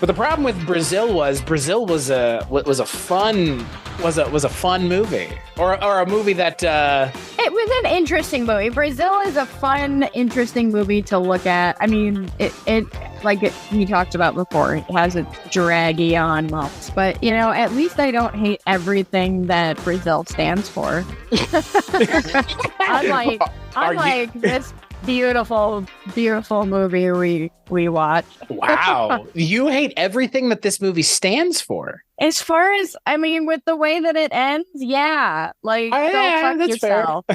But the problem with Brazil was a fun movie, or a movie that it was an interesting movie. Brazil is a fun, interesting movie to look at. I mean, it we talked about before, it has its draggy on moments, but at least I don't hate everything that Brazil stands for. unlike this beautiful movie we watched. Wow. You hate everything that this movie stands for. As far as, with the way that it ends, yeah. Go fuck yourself.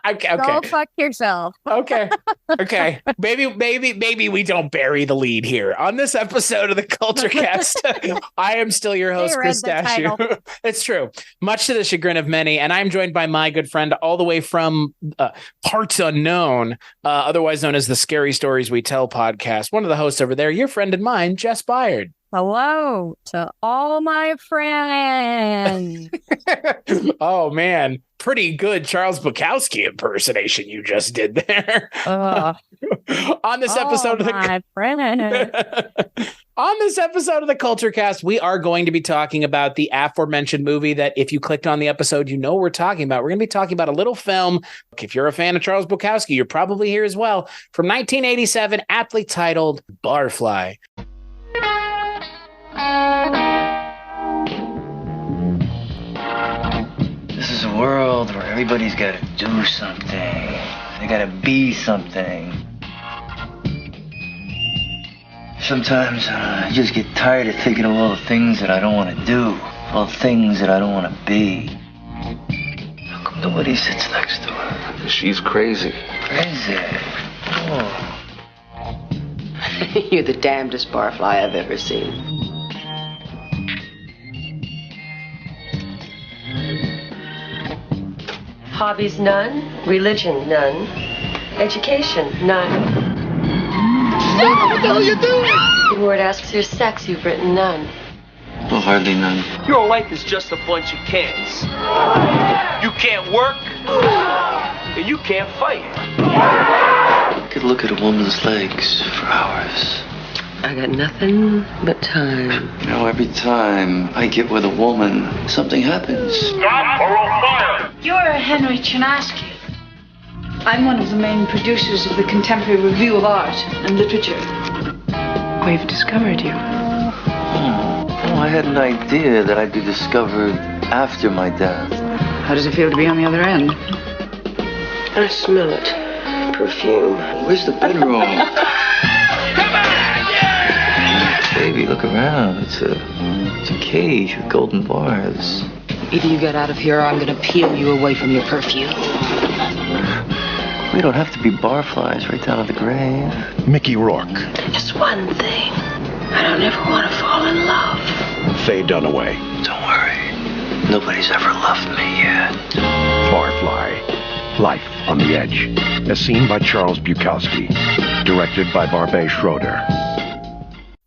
Okay. Go fuck yourself. Okay. Maybe we don't bury the lead here. On this episode of the Culture Cast, I am still your host, Chris Dashew. It's true. Much to the chagrin of many, and I'm joined by my good friend all the way from Parts Unknown, otherwise known as the Scary Stories We Tell podcast. One of the hosts over there, your friend and mine, Jess Byard. Hello to all my friends. Oh, man. Pretty good Charles Bukowski impersonation you just did there. On this episode of the On this episode of the Culture Cast, we are going to be talking about the aforementioned movie that if you clicked on the episode, we're talking about. We're going to be talking about a little film. If you're a fan of Charles Bukowski, you're probably here as well. From 1987, aptly titled Barfly. This is a world where everybody's got to do something. They got to be something. Sometimes I just get tired of thinking of all the things that I don't want to do, all the things that I don't want to be. How come nobody sits next to her? She's crazy. Crazy? Oh. You're the damnedest barfly I've ever seen. Hobbies, none. Religion, none. Education, none. What the hell are you doing? The word asks your sex, you've written none. Well, hardly none. Your life is just a bunch of can'ts. You can't work, and you can't fight. I could look at a woman's legs for hours. I got nothing but time. Every time I get with a woman, something happens. Stop or I'll fire! You're Henry Chinaski. I'm one of the main producers of the Contemporary Review of Art and Literature. We've discovered you. I had an idea that I'd be discovered after my death. How does it feel to be on the other end? I smell it. Perfume. Where's the bedroom? Baby, look around. It's a cage with golden bars. Either you get out of here or I'm gonna peel you away from your perfume. We don't have to be barflies right down to the grave. Mickey Rourke. Just one thing. I don't ever want to fall in love. Faye Dunaway. Don't worry. Nobody's ever loved me yet. Barfly. Life on the Edge. As seen by Charles Bukowski. Directed by Barbet Schroeder.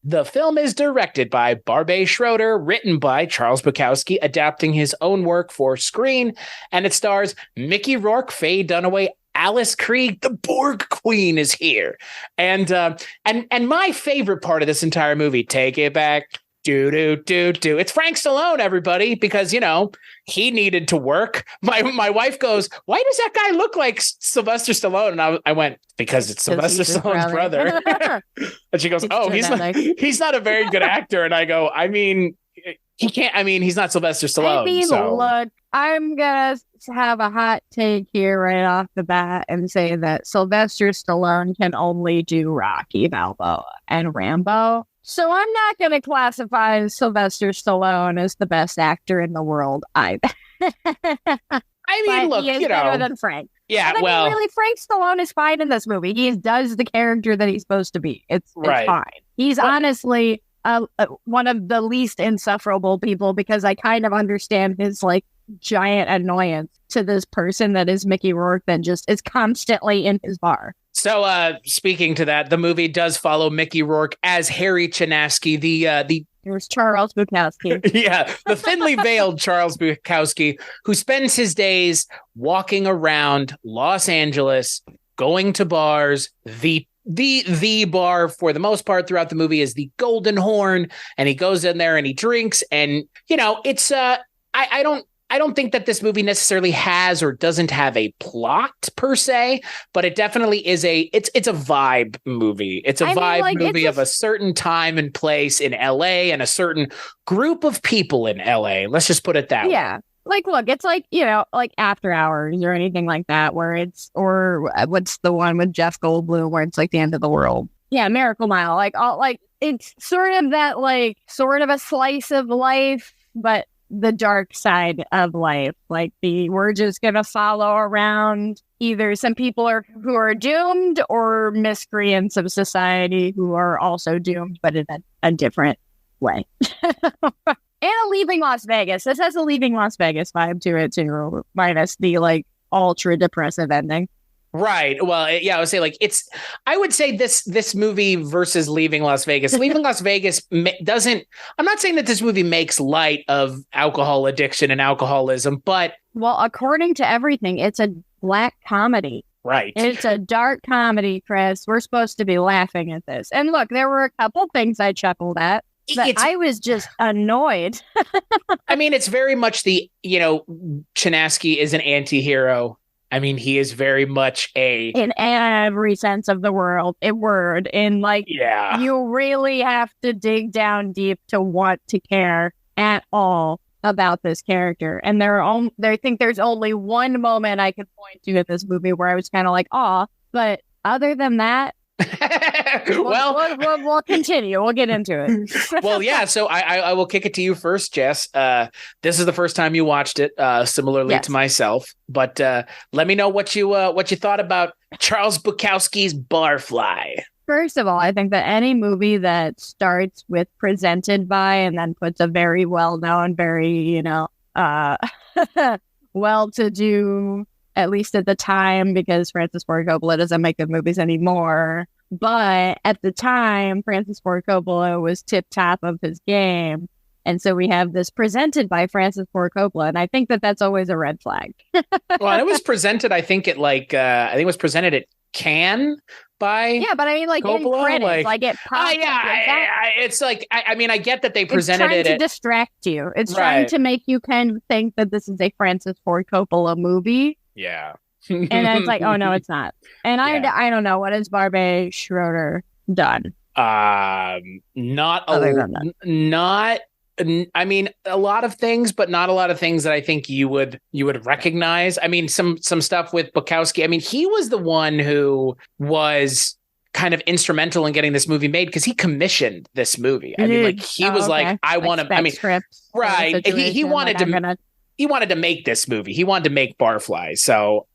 The film is directed by Barbet Schroeder, written by Charles Bukowski, adapting his own work for screen, and it stars Mickey Rourke, Faye Dunaway, Alice Krige, the Borg Queen is here. And my favorite part of this entire movie, take it back, do. It's Frank Stallone, everybody, because, he needed to work. My wife goes, why does that guy look like Sylvester Stallone? And I went, because it's Sylvester Stallone's brother. And she goes, oh, he's not a very good actor. And I go, he can't, he's not Sylvester Stallone. Look, I'm going to have a hot take here right off the bat and say that Sylvester Stallone can only do Rocky Balboa and Rambo. So I'm not going to classify Sylvester Stallone as the best actor in the world either. Look, he is better than Frank. Yeah, but really, Frank Stallone is fine in this movie. He does the character that he's supposed to be. It's fine. He's honestly one of the least insufferable people because I kind of understand his giant annoyance to this person that is Mickey Rourke that just is constantly in his bar. So, speaking to that, the movie does follow Mickey Rourke as Harry Chinaski, There's Charles Bukowski. Yeah, the thinly veiled Charles Bukowski, who spends his days walking around Los Angeles, going to bars, the the bar for the most part throughout the movie is the Golden Horn, and he goes in there and he drinks, and it's I don't think that this movie necessarily has or doesn't have a plot per se, but it definitely is it's a vibe movie. It's a vibe movie of a certain time and place in LA and a certain group of people in LA. Let's just put it that way. Yeah. Like, look, it's like, like After Hours or anything like that, or what's the one with Jeff Goldblum where it's like the end of the world? Yeah, Miracle Mile. It's sort of that, sort of a slice of life, but the dark side of life. We're just going to follow around either some people who are doomed or miscreants of society who are also doomed, but in a different way. And a Leaving Las Vegas. This has a Leaving Las Vegas vibe to it too, minus the ultra depressive ending. Right. Well, yeah, I would say this movie versus Leaving Las Vegas. Leaving Las Vegas doesn't, I'm not saying that this movie makes light of alcohol addiction and alcoholism, but. Well, according to everything, it's a black comedy. Right. It's a dark comedy, Chris. We're supposed to be laughing at this. And look, there were a couple things I chuckled at. But I was just annoyed. I mean, it's very much Chinaski is an anti-hero. I mean, he is very much in every sense of the word. Yeah. You really have to dig down deep to want to care at all about this character. And I think there's only one moment I could point to in this movie where I was kind of like, aw, but other than that, we'll continue. We'll get into it. Well, yeah. So I will kick it to you first, Jess. This is the first time you watched it, similarly to myself. But let me know what you thought about Charles Bukowski's Barfly. First of all, I think that any movie that starts with presented by and then puts a very well-known, very well-to-do, at least at the time, because Francis Ford Coppola doesn't make good movies anymore. But at the time, Francis Ford Coppola was tip-top of his game. And so we have this presented by Francis Ford Coppola. And I think that that's always a red flag. Well, it was presented, I think it was presented at Cannes by but I mean, Coppola, in credits, it pops. It's I get that they presented it to distract you. It's trying to make you kind of think that this is a Francis Ford Coppola movie. Yeah. And then it's like, oh no, it's not. And I don't know, what has Barbet Schroeder done? Not I mean, a lot of things, but not a lot of things that I think you would recognize. I mean, some stuff with Bukowski. I mean, he was the one who was kind of instrumental in getting this movie made because he commissioned this movie. I mean, he was like, I want to. I mean, scripts, right? He wanted to. He wanted to make this movie. He wanted to make Barfly. So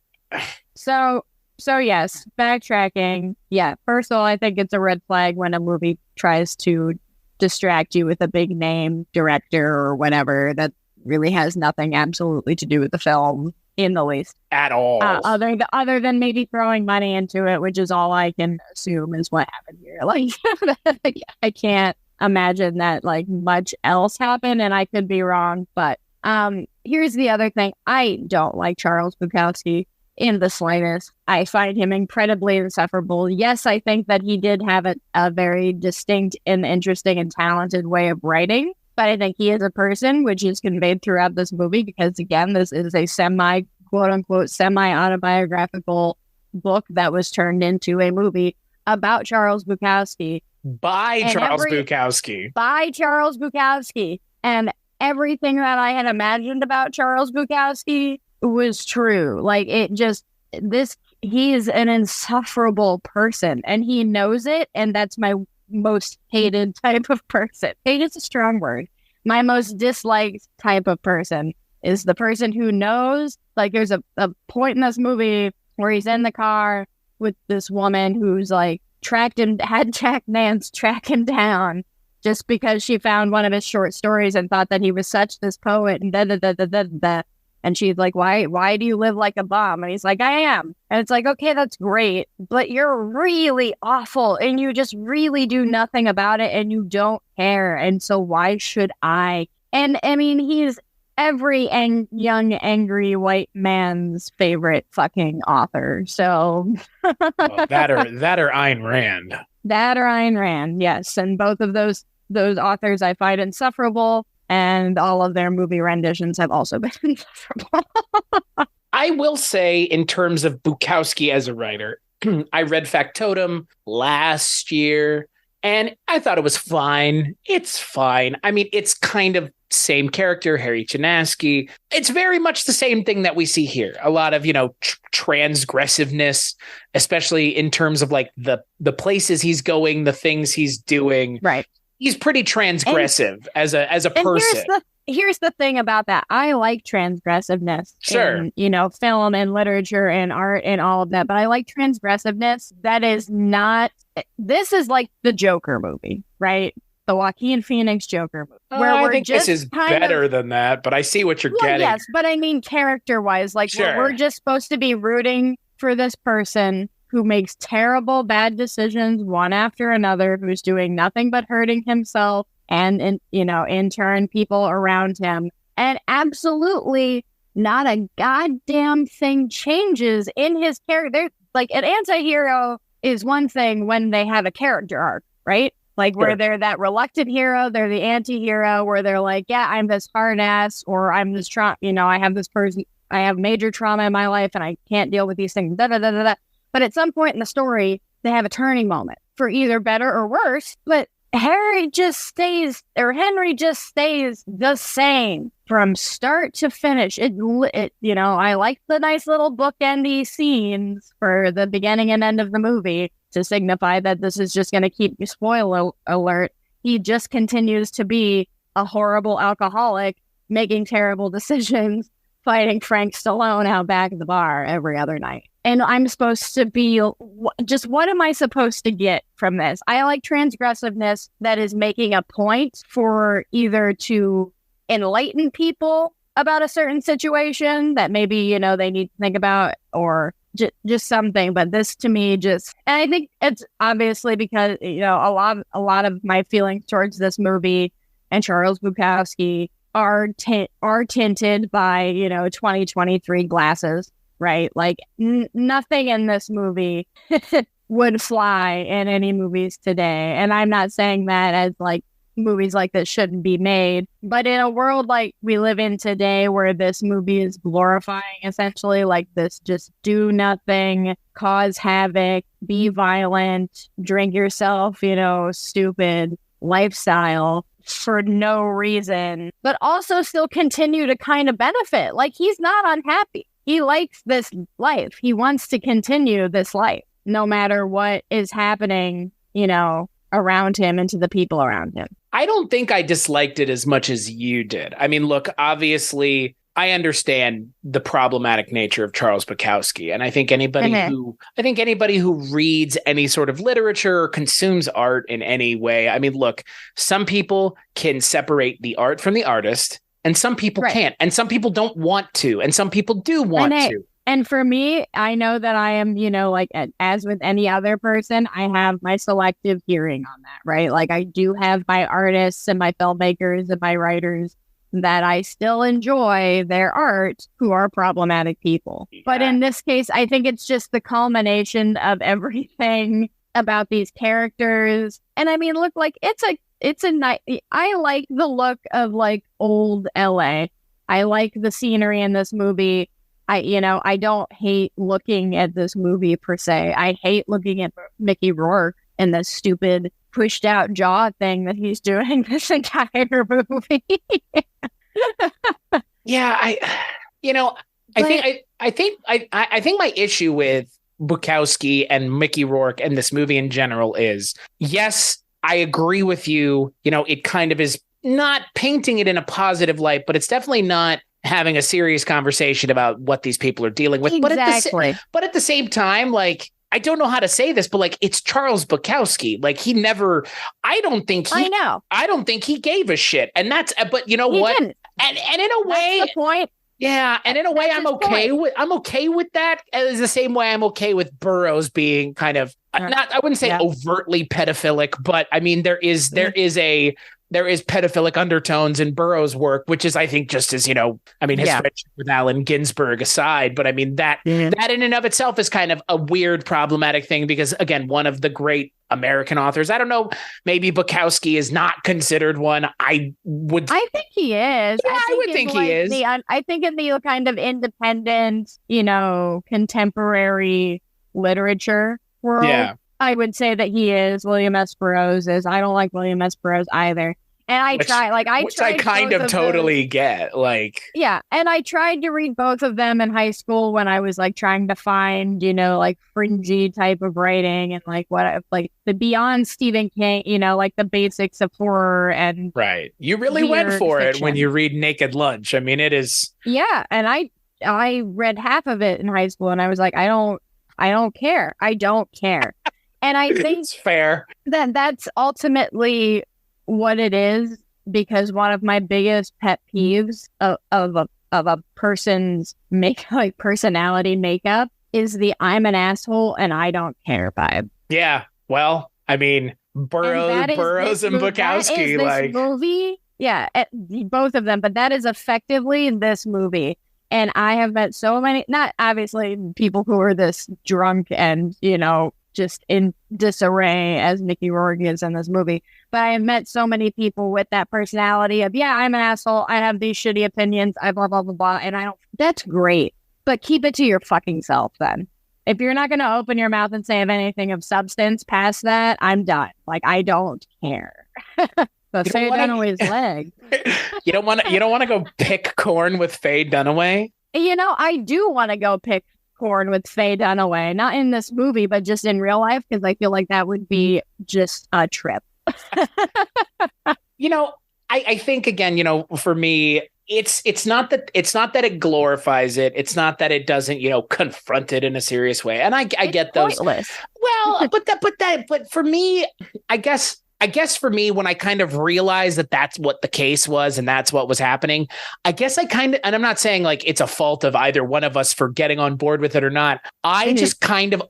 yes, backtracking. Yeah, first of all, I think it's a red flag when a movie tries to distract you with a big name director or whatever that really has nothing absolutely to do with the film in the least at all. Other than maybe throwing money into it, which is all I can assume is what happened here. I can't imagine that much else happened, and I could be wrong. But here's the other thing: I don't like Charles Bukowski in the slightest. I find him incredibly insufferable. Yes, I think that he did have a very distinct and interesting and talented way of writing, but I think he is a person, which is conveyed throughout this movie, because again, this is a quote-unquote semi-autobiographical book that was turned into a movie about Charles Bukowski. By Charles Bukowski. And everything that I had imagined about Charles Bukowski was true. He is an insufferable person, and he knows it, and that's my most hated type of person. Hate is a strong word. My most disliked type of person is the person who knows, there's a point in this movie where he's in the car with this woman who's had Jack Nance track him down just because she found one of his short stories and thought that he was such this poet and da. And she's like, why do you live like a bum? And he's like, I am. And it's like, okay, that's great, but you're really awful and you just really do nothing about it and you don't care. And so why should I? And I mean, he's every young, angry white man's favorite fucking author. So that or Ayn Rand. That or Ayn Rand, yes. And both of those authors I find insufferable, and all of their movie renditions have also been insufferable. I will say, in terms of Bukowski as a writer, I read Factotum last year, and I thought it was fine. It's fine. I mean, it's kind of same character, Harry Chinaski. It's very much the same thing that we see here. A lot of, transgressiveness, especially in terms of like the places he's going, the things he's doing. Right. He's pretty transgressive as a person. Here's the thing about that. I like transgressiveness in, film and literature and art and all of that, but I like transgressiveness that is not, this is like the Joker movie, right? The Joaquin Phoenix Joker movie. Where I think this is better than that, but I see what you're getting. Yes, but I mean character-wise, we're just supposed to be rooting for this person who makes terrible, bad decisions one after another, who's doing nothing but hurting himself and in turn, people around him. And absolutely not a goddamn thing changes in his character. Like, an anti-hero is one thing when they have a character arc, right? Like, where they're that reluctant hero, they're the anti-hero, where they're like, yeah, I'm this hard ass, or I'm this I have this person, I have major trauma in my life and I can't deal with these things, da da da da da. But at some point in the story, they have a turning moment for either better or worse. But Henry just stays the same from start to finish. I like the nice little bookendy scenes for the beginning and end of the movie to signify that this is just going to keep you, spoiler alert. He just continues to be a horrible alcoholic, making terrible decisions, fighting Frank Stallone out back at the bar every other night. And I'm supposed to be what am I supposed to get from this? I like transgressiveness that is making a point for either to enlighten people about a certain situation that maybe, they need to think about, or just something. But this to me and I think it's obviously because, a lot of my feelings towards this movie and Charles Bukowski are tinted by, 2023 glasses. Right? Like, nothing in this movie would fly in any movies today. And I'm not saying that as like movies like this shouldn't be made. But in a world like we live in today, where this movie is glorifying essentially like this just do nothing, cause havoc, be violent, drink yourself, stupid lifestyle for no reason, but also still continue to kind of benefit. Like, he's not unhappy. He likes this life. He wants to continue this life, no matter what is happening, around him and to the people around him. I don't think I disliked it as much as you did. I mean, look, obviously, I understand the problematic nature of Charles Bukowski, and I think anybody who reads any sort of literature or consumes art in any way. I mean, look, some people can separate the art from the artist. And some people can't, and some people don't want to, and some people do want to. And for me, I know that I am, as with any other person, I have my selective hearing on that, right? Like, I do have my artists and my filmmakers and my writers that I still enjoy their art who are problematic people. Yeah. But in this case, I think it's just the culmination of everything about these characters. And I mean, look, like, it's a nice, I like the look of like old LA. I like the scenery in this movie. I don't hate looking at this movie per se. I hate looking at Mickey Rourke and the stupid pushed out jaw thing that he's doing this entire movie. Yeah, I think my issue with Bukowski and Mickey Rourke and this movie in general is, yes, I agree with you. It kind of is not painting it in a positive light, but it's definitely not having a serious conversation about what these people are dealing with. Exactly. But at the same time, like, I don't know how to say this, but like, it's Charles Bukowski. Like, I don't think he gave a shit. And but you know what? Didn't. And in a way, that's the point. Yeah, and in a way, I'm okay with that. It's the same way I'm okay with Burroughs being kind of I wouldn't say overtly pedophilic, but I mean there is a there is pedophilic undertones in Burroughs' work, which is, I think, just as, his friendship with Allen Ginsberg aside. But I mean, that in and of itself is kind of a weird, problematic thing because, again, one of the great American authors, I don't know, maybe Bukowski is not considered one. I think he is. Yeah, I would think he is. I think in the kind of independent, contemporary literature world, I would say that he is. William S. Burroughs is. I don't like William S. Burroughs either. And I kind of totally get, like. Yeah. And I tried to read both of them in high school when I was like trying to find, like fringy type of writing and like the beyond Stephen King, like the basics of horror and. Right. You really went for it when you read Naked Lunch. I mean, it is. Yeah. And I read half of it in high school and I was like, I don't care. I don't care. And I think it's fair that's ultimately what it is, because one of my biggest pet peeves of a person's personality makeup is the "I'm an asshole and I don't care" vibe. Yeah, well, I mean, Burroughs and Bukowski, like movie, yeah, both of them, but that is effectively this movie. And I have met so many, not obviously people who are this drunk and just in disarray as Mickey Rourke is in this movie. But I have met so many people with that personality of, yeah, I'm an asshole. I have these shitty opinions. I blah, blah, blah, blah. And that's great. But keep it to your fucking self then. If you're not going to open your mouth and say anything of substance past that, I'm done. Like, I don't care. So Faye Dunaway's leg. You don't want to go pick corn with Faye Dunaway? I do want to go pick corn with Faye Dunaway, not in this movie, but just in real life, because I feel like that would be just a trip. I think again, for me, it's not that it glorifies it. It's not that it doesn't, confront it in a serious way. And I get those. Pointless. Well, but for me, I guess for me, when I kind of realized that that's what the case was and that's what was happening, I guess and I'm not saying like it's a fault of either one of us for getting on board with it or not. I kind of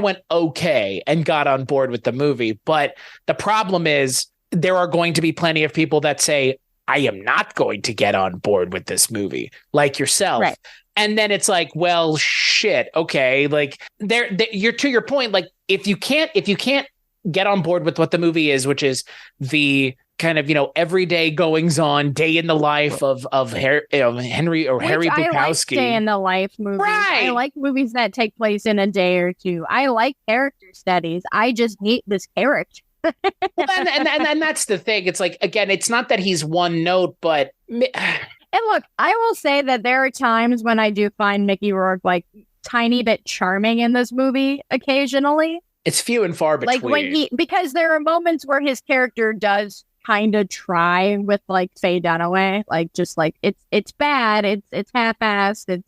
went okay and got on board with the movie. But the problem is there are going to be plenty of people that say, I am not going to get on board with this movie, like yourself. Right. And then it's like, well, shit. Okay. Like you're to your point. Like if you can't get on board with what the movie is, which is the kind of, everyday goings on, day in the life of Henry Bukowski. I like day in the life movies. Right. I like movies that take place in a day or two. I like character studies. I just hate this character. and that's the thing. It's like, again, it's not that he's one note, but. And look, I will say that there are times when I do find Mickey Rourke like tiny bit charming in this movie occasionally. It's few and far between. Because there are moments where his character does kind of try with like Faye Dunaway, like just like it's bad, it's half-assed, it's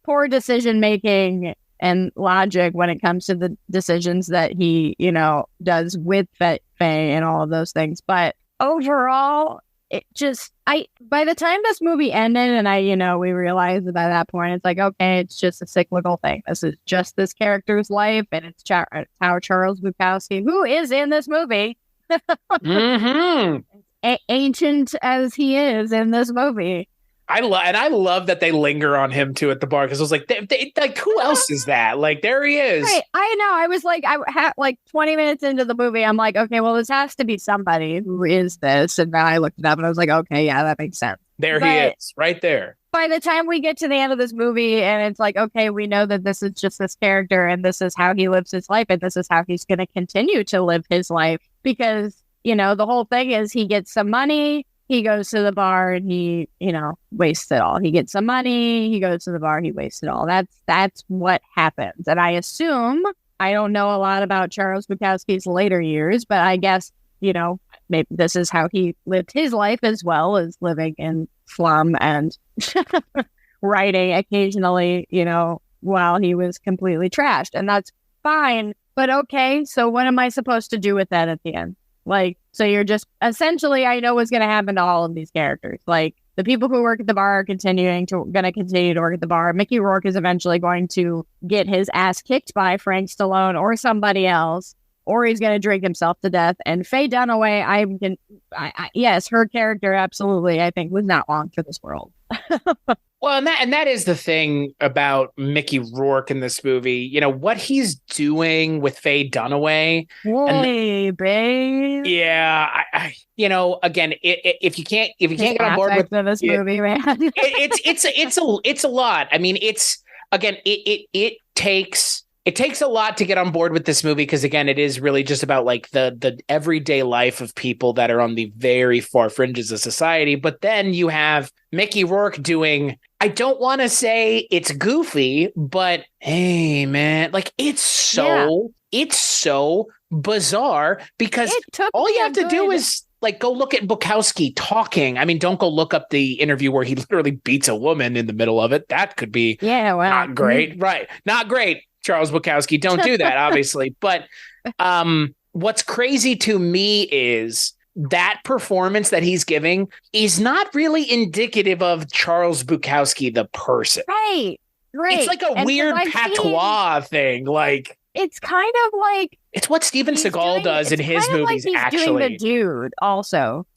poor decision making and logic when it comes to the decisions that he does with Faye and all of those things. But overall, it just by the time this movie ended and we realized that by that point it's like, okay, it's just a cyclical thing. This is just this character's life, and it's how Charles Bukowski, who is in this movie, ancient as he is in this movie. I love that they linger on him too at the bar, because I was like, like who else is that? Like, there he is. Right. I know. I was like, like 20 minutes into the movie, I'm like, okay, well, this has to be somebody who is this. And then I looked it up and I was like, okay, yeah, that makes sense. He is right there. By the time we get to the end of this movie and it's like, okay, we know that this is just this character and this is how he lives his life and this is how he's going to continue to live his life, because, the whole thing is he gets some money. He goes to the bar and he, wastes it all. He gets some money. He goes to the bar. He wastes it all. That's what happens. And I assume, I don't know a lot about Charles Bukowski's later years, but I guess, maybe this is how he lived his life as well, as living in slum and writing occasionally, while he was completely trashed. And that's fine. But okay, so what am I supposed to do with that at the end? Like, so you're just essentially, I know what's going to happen to all of these characters. Like, the people who work at the bar are going to continue to work at the bar. Mickey Rourke is eventually going to get his ass kicked by Frank Stallone or somebody else, or he's going to drink himself to death. And Faye Dunaway, yes, her character absolutely, I think, was not long for this world. Well, and that is the thing about Mickey Rourke in this movie. You know what he's doing with Faye Dunaway. Hey, babe. Yeah, again, if you can't get on board with this movie, man, it's a lot. I mean, it takes a lot to get on board with this movie because, again, it is really just about like the everyday life of people that are on the very far fringes of society. But then you have Mickey Rourke doing, I don't want to say it's goofy, but hey, man, like it's so bizarre because all you have to do is like go look at Bukowski talking. I mean, don't go look up the interview where he literally beats a woman in the middle of it. That could be not great. Right. Not great. Charles Bukowski, don't do that, obviously. But what's crazy to me is that performance that he's giving is not really indicative of Charles Bukowski, the person. Right. It's like a weird patois thing. Like it's kind of like it's what Steven Seagal does in his movies. Like he's doing the dude also.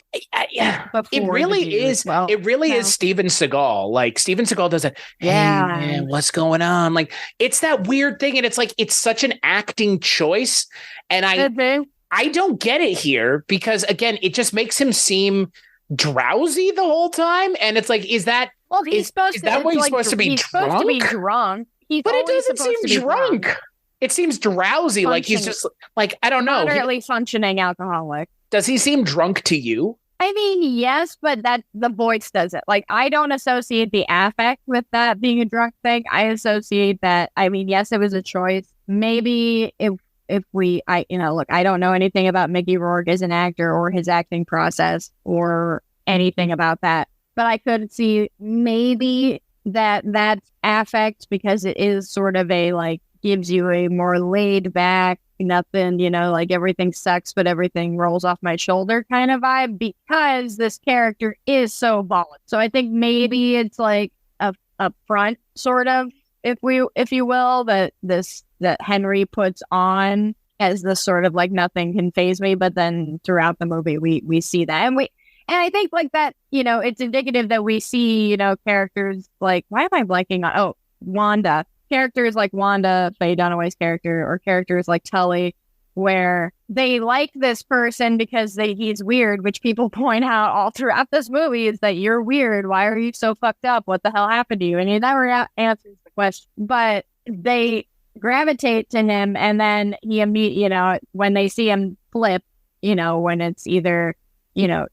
Yeah, it really is. Well, it really is Steven Seagal. Like Steven Seagal does it. Hey, man, what's going on? Like it's that weird thing, and it's like it's such an acting choice, and I don't get it here because again, it just makes him seem drowsy the whole time, and it's like, is that he's supposed to be drunk? But it doesn't seem drunk. It seems drowsy, like he's just like I don't know, moderately functioning alcoholic. Does he seem drunk to you? I mean, yes, but that the voice does it. Like, I don't associate the affect with that being a drunk thing. I associate that. I mean, yes, it was a choice. Maybe look, I don't know anything about Mickey Rourke as an actor or his acting process or anything about that. But I could see maybe that's affect because it is sort of a like gives you a more laid back, nothing, like everything sucks, but everything rolls off my shoulder kind of vibe because this character is so volatile. So I think maybe it's like a front sort of, if you will, that Henry puts on as this sort of like nothing can faze me. But then throughout the movie, we see that. And I think like that, it's indicative that we see, characters like, why am I blanking on, Wanda. Characters like Wanda, Faye Dunaway's character, or characters like Tully, where they like this person because he's weird, which people point out all throughout this movie is that you're weird. Why are you so fucked up? What the hell happened to you? And he never answers the question. But they gravitate to him, and then he immediately, when they see him flip, when it's either,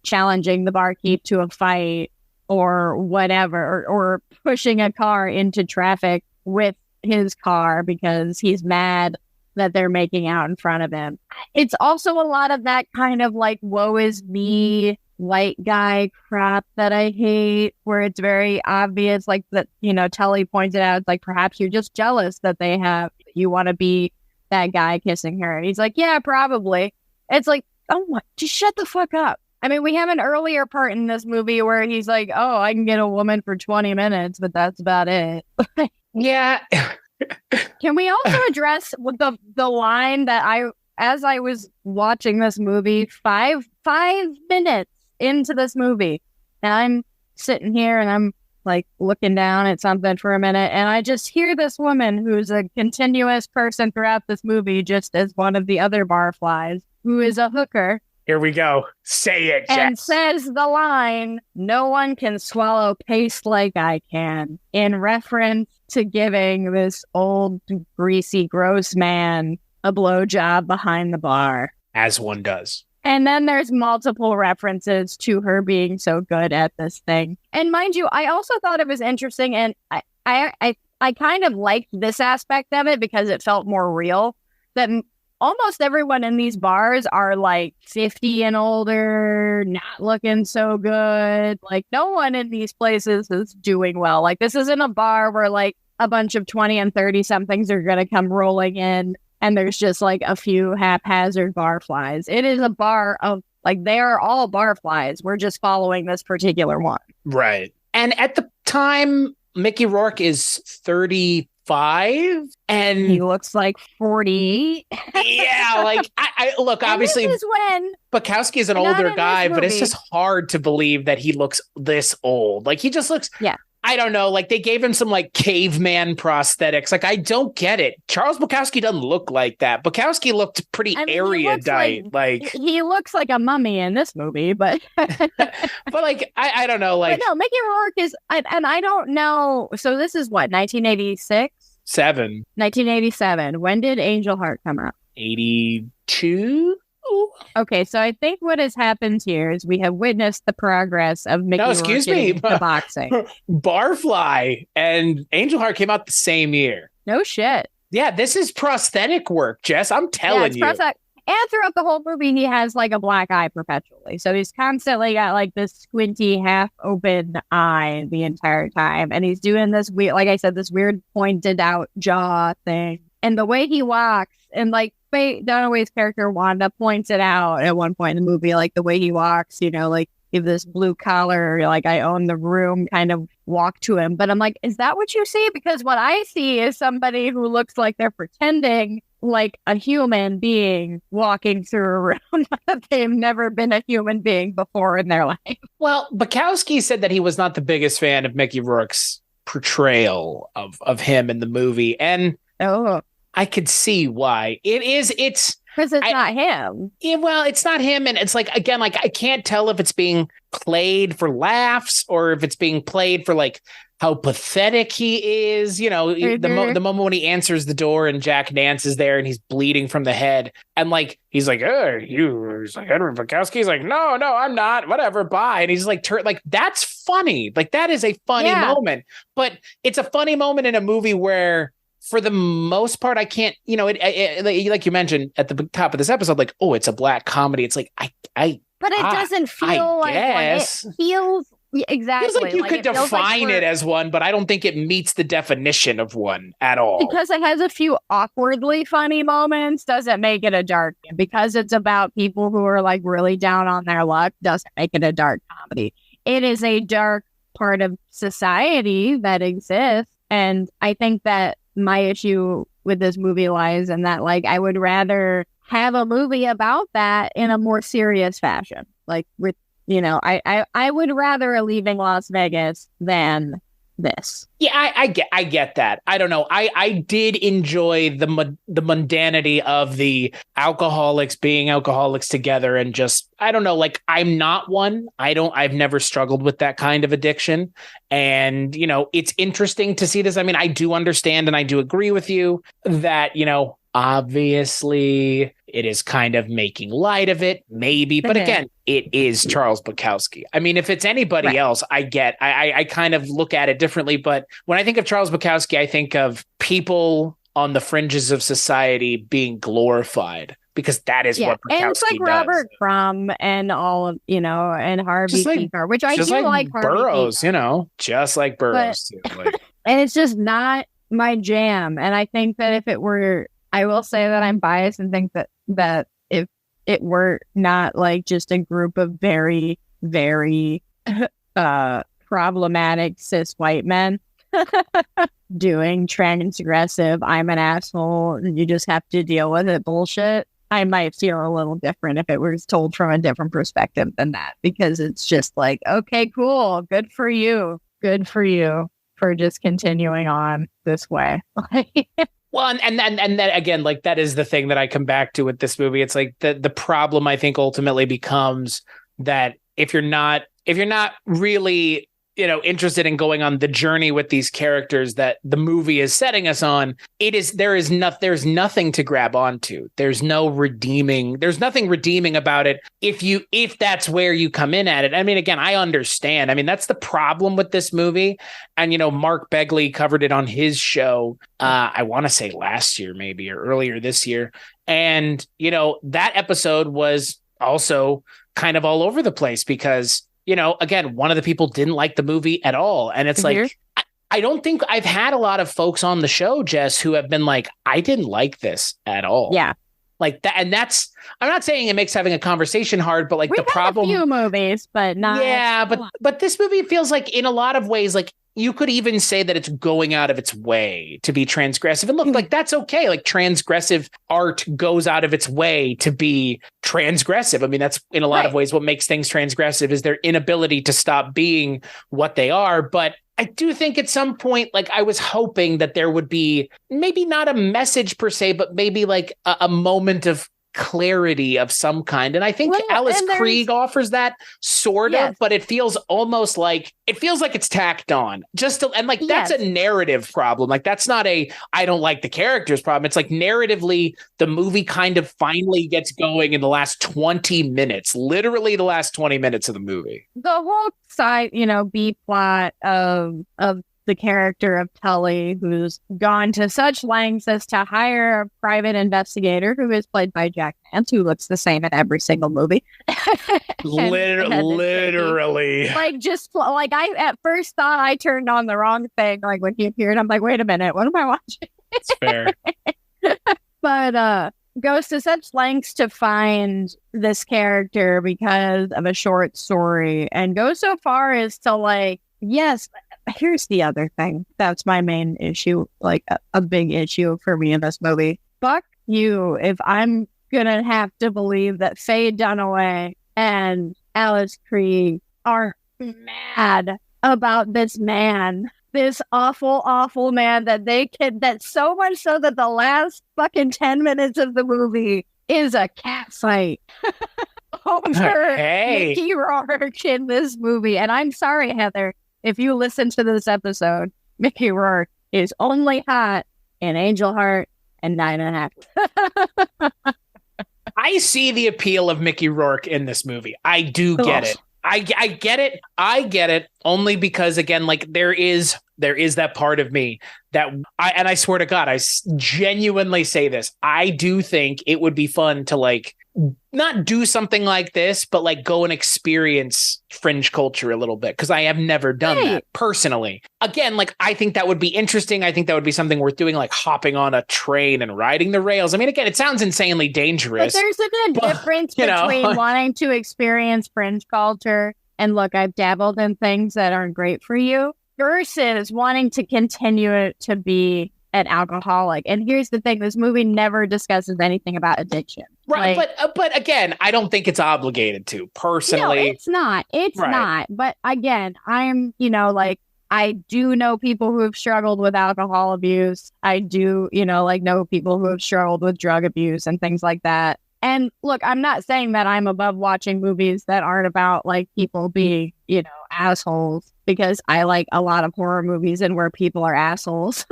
challenging the barkeep to a fight or whatever, or pushing a car into traffic with his car because he's mad that they're making out in front of him. It's also a lot of that kind of like woe is me white guy crap that I hate, where it's very obvious, like that, Tully pointed out, like perhaps you're just jealous that you want to be that guy kissing her. And he's like, yeah, probably. It's like, oh my, just shut the fuck up. I mean, we have an earlier part in this movie where he's like, oh, I can get a woman for 20 minutes, but that's about it. Yeah. Can we also address the line that as I was watching this movie, five minutes into this movie, and I'm sitting here and I'm like looking down at something for a minute, and I just hear this woman who's a continuous person throughout this movie, just as one of the other barflies, who is a hooker. Here we go. Say it, Jess. And says the line, "No one can swallow paste like I can," in reference to giving this old, greasy, gross man a blowjob behind the bar. As one does. And then there's multiple references to her being so good at this thing. And mind you, I also thought it was interesting, and I kind of liked this aspect of it because it felt more real, that almost everyone in these bars are like 50 and older, not looking so good. Like no one in these places is doing well. Like this isn't a bar where like a bunch of 20 and 30 somethings are going to come rolling in and there's just like a few haphazard barflies. It is a bar of like, they are all barflies. We're just following this particular one. Right. And at the time, Mickey Rourke is 35 35 and he looks like 40. Yeah, like I look, obviously this is when Bukowski is an older guy, but it's just hard to believe that he looks this old. Like he just looks, I don't know, like they gave him some like caveman prosthetics. Like I don't get it. Charles Bukowski doesn't look like that. Bukowski looked pretty erudite. Like he looks like a mummy in this movie, but but like I don't know, like but no, Mickey Rourke is, and I don't know. So this is what, 1986? 1987. When did Angel Heart come out? 82. Okay, so I think what has happened here is we have witnessed the progress of Mickey Rourke the boxing. Barfly and Angel Heart came out the same year. No shit. Yeah, this is prosthetic work, Jess. I'm telling you. And throughout the whole movie, he has like a black eye perpetually. So he's constantly got like this squinty, half open eye the entire time. And he's doing this weird, like I said, this weird pointed out jaw thing. And the way he walks, and like Faye Dunaway's character Wanda points it out at one point in the movie, like the way he walks, you know, like give this blue collar, like I own the room kind of walk to him. But I'm like, is that what you see? Because what I see is somebody who looks like they're pretending like a human being walking through a room that they've never been a human being before in their life. Well, Bukowski said that he was not the biggest fan of Mickey Rourke's portrayal of him in the movie. And I could see why. It's because it's not him. Yeah, well, it's not him. And it's like, again, like I can't tell if it's being played for laughs or if it's being played for like how pathetic he is. You know, the moment when he answers the door and Jack Nance is there and he's bleeding from the head. And like, he's like, he's like, Edward Bukowski. He's like, no, I'm not. Whatever, bye. And he's like, that's funny. Like, that is a funny moment. But it's a funny moment in a movie where, for the most part, I can't, you know, it like you mentioned at the top of this episode, like, oh, it's a black comedy. It's like, but it doesn't feel like one. It feels exactly. Feels like you could define it as one, but I don't think it meets the definition of one at all. Because it has a few awkwardly funny moments, doesn't make it a dark. Because it's about people who are like really down on their luck, doesn't make it a dark comedy. It is a dark part of society that exists. And I think that my issue with this movie lies in that, like, I would rather have a movie about that in a more serious fashion. Like, with, you know, I would rather a Leaving Las Vegas than this. Yeah, I get that. I don't know. I did enjoy the mundanity of the alcoholics being alcoholics together and just, I don't know, like, I'm not one. I've never struggled with that kind of addiction. And, you know, it's interesting to see this. I mean, I do understand and I do agree with you that, you know, obviously it is kind of making light of it, maybe. But again, it is Charles Bukowski. I mean, if it's anybody else, I kind of look at it differently. But when I think of Charles Bukowski, I think of people on the fringes of society being glorified, because that is what Bukowski and it's like does. Robert Crumb and all of, you know, and Harvey Keitel, which I do like Harvey Burroughs, Keitel. You know, just like Burroughs too. Like. And it's just not my jam. And I think that if it were, I will say that I'm biased and think that if it were not like just a group of very, very problematic cis white men doing transgressive, I'm an asshole and you just have to deal with it bullshit, I might feel a little different if it was told from a different perspective than that, because it's just like, okay, cool, good for you for just continuing on this way. Well, and that again, like, that is the thing that I come back to with this movie. It's like the problem, I think, ultimately becomes that if you're not really, you know, interested in going on the journey with these characters that the movie is setting us on, there's nothing to grab onto. There's nothing redeeming about it if that's where you come in at it. I mean, again, I understand. I mean, that's the problem with this movie. And, you know, Mark Begley covered it on his show, I want to say last year, maybe, or earlier this year. And, you know, that episode was also kind of all over the place because, you know, again, one of the people didn't like the movie at all. And it's like, I don't think I've had a lot of folks on the show, Jess, who have been like, I didn't like this at all. Yeah. Like that. And that's, I'm not saying it makes having a conversation hard, but like the problem. A few movies, but not. Yeah. But this movie feels like in a lot of ways, like you could even say that it's going out of its way to be transgressive. And look, like, that's okay. Like, transgressive art goes out of its way to be transgressive. I mean, that's in a lot of ways what makes things transgressive is their inability to stop being what they are. But I do think at some point, like, I was hoping that there would be maybe not a message per se, but maybe like a moment of clarity of some kind. And I think Alice Krige offers that sort of, but it feels almost like it's tacked on that's a narrative problem. Like, that's not I don't like the characters problem. It's like narratively, the movie kind of finally gets going in the last 20 minutes, literally the last 20 minutes of the movie. The whole side, B plot of the character of Tully, who's gone to such lengths as to hire a private investigator who is played by Jack Nance, who looks the same in every single movie. Literally. Like, I at first thought I turned on the wrong thing. Like, when he appeared, I'm like, wait a minute, what am I watching? It's fair. But goes to such lengths to find this character because of a short story, and goes so far as to, like, yes, here's the other thing. That's my main issue, like a big issue for me in this movie. Fuck you if I'm gonna have to believe that Faye Dunaway and Alice Krige are mad about this man. This awful, awful man that's so much so that the last fucking 10 minutes of the movie is a cat fight over Mickey Rourke in this movie. And I'm sorry, Heather, if you listen to this episode, Mickey Rourke is only hot in Angel Heart and 9.5. I see the appeal of Mickey Rourke in this movie. I do get it. I get it. I get it only because, again, like, there is that part of me that I swear to God, I genuinely say this. I do think it would be fun to, like, not do something like this, but like go and experience fringe culture a little bit, because I have never done that personally. Again, like, I think that would be interesting. I think that would be something worth doing, like hopping on a train and riding the rails. I mean, again, it sounds insanely dangerous. But there's a difference between wanting to experience fringe culture and, look, I've dabbled in things that aren't great for you, versus wanting to continue to be an alcoholic. And here's the thing, this movie never discusses anything about addiction. Right, like, but again, I don't think it's obligated to, personally. No, it's not. It's not. But again, I'm, I do know people who have struggled with alcohol abuse. I do, know people who have struggled with drug abuse and things like that. And look, I'm not saying that I'm above watching movies that aren't about, like, people being, assholes, because I like a lot of horror movies and where people are assholes.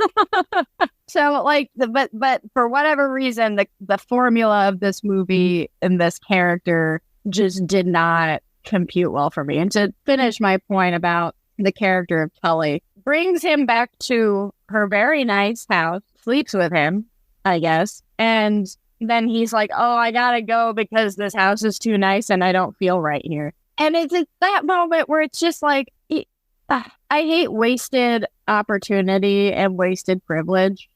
So, like, but for whatever reason, the formula of this movie and this character just did not compute well for me. And to finish my point about the character of Tully, brings him back to her very nice house, sleeps with him, I guess, and then he's like, oh, I gotta go because this house is too nice and I don't feel right here. And it's at that moment where it's just like, I hate wasted opportunity and wasted privilege.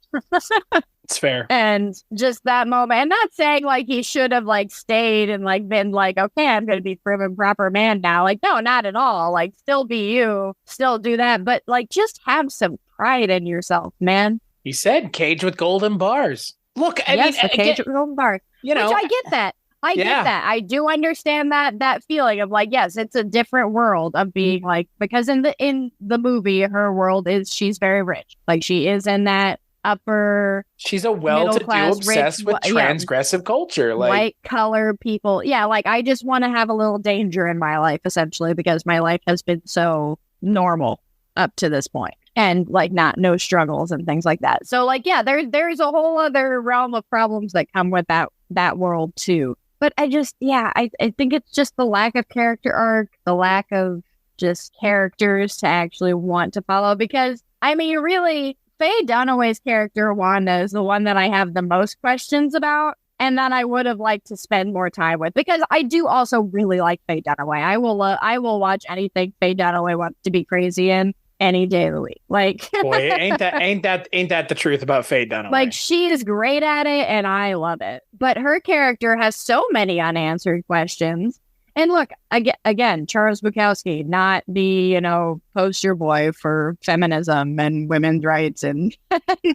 It's fair. And just that moment, and not saying like he should have like stayed and like been like, okay, I'm going to be prim and proper man now. Like, no, not at all. Like, still be you, still do that. But like, just have some pride in yourself, man. He said cage with golden bars. Look, I mean, cage with golden bars. Which I get that. I get that. I do understand that feeling of like, yes, it's a different world of being like, because in the movie, her world is, she's very rich. Like, she is in that upper, she's a well-to-do, obsessed with transgressive culture, like white collar people. Yeah, like, I just want to have a little danger in my life, essentially, because my life has been so normal up to this point. And like, no struggles and things like that. So like, yeah, there's a whole other realm of problems that come with that world too. But I just, I think it's just the lack of character arc, the lack of just characters to actually want to follow. Because, I mean, really, Faye Dunaway's character, Wanda, is the one that I have the most questions about, and that I would have liked to spend more time with. Because I do also really like Faye Dunaway. I will watch anything Faye Dunaway wants to be crazy in any day of the week. Like, boy, ain't that the truth about Faye Dunaway? Like, she is great at it, and I love it. But her character has so many unanswered questions, And look, again, Charles Bukowski, not the, poster boy for feminism and women's rights and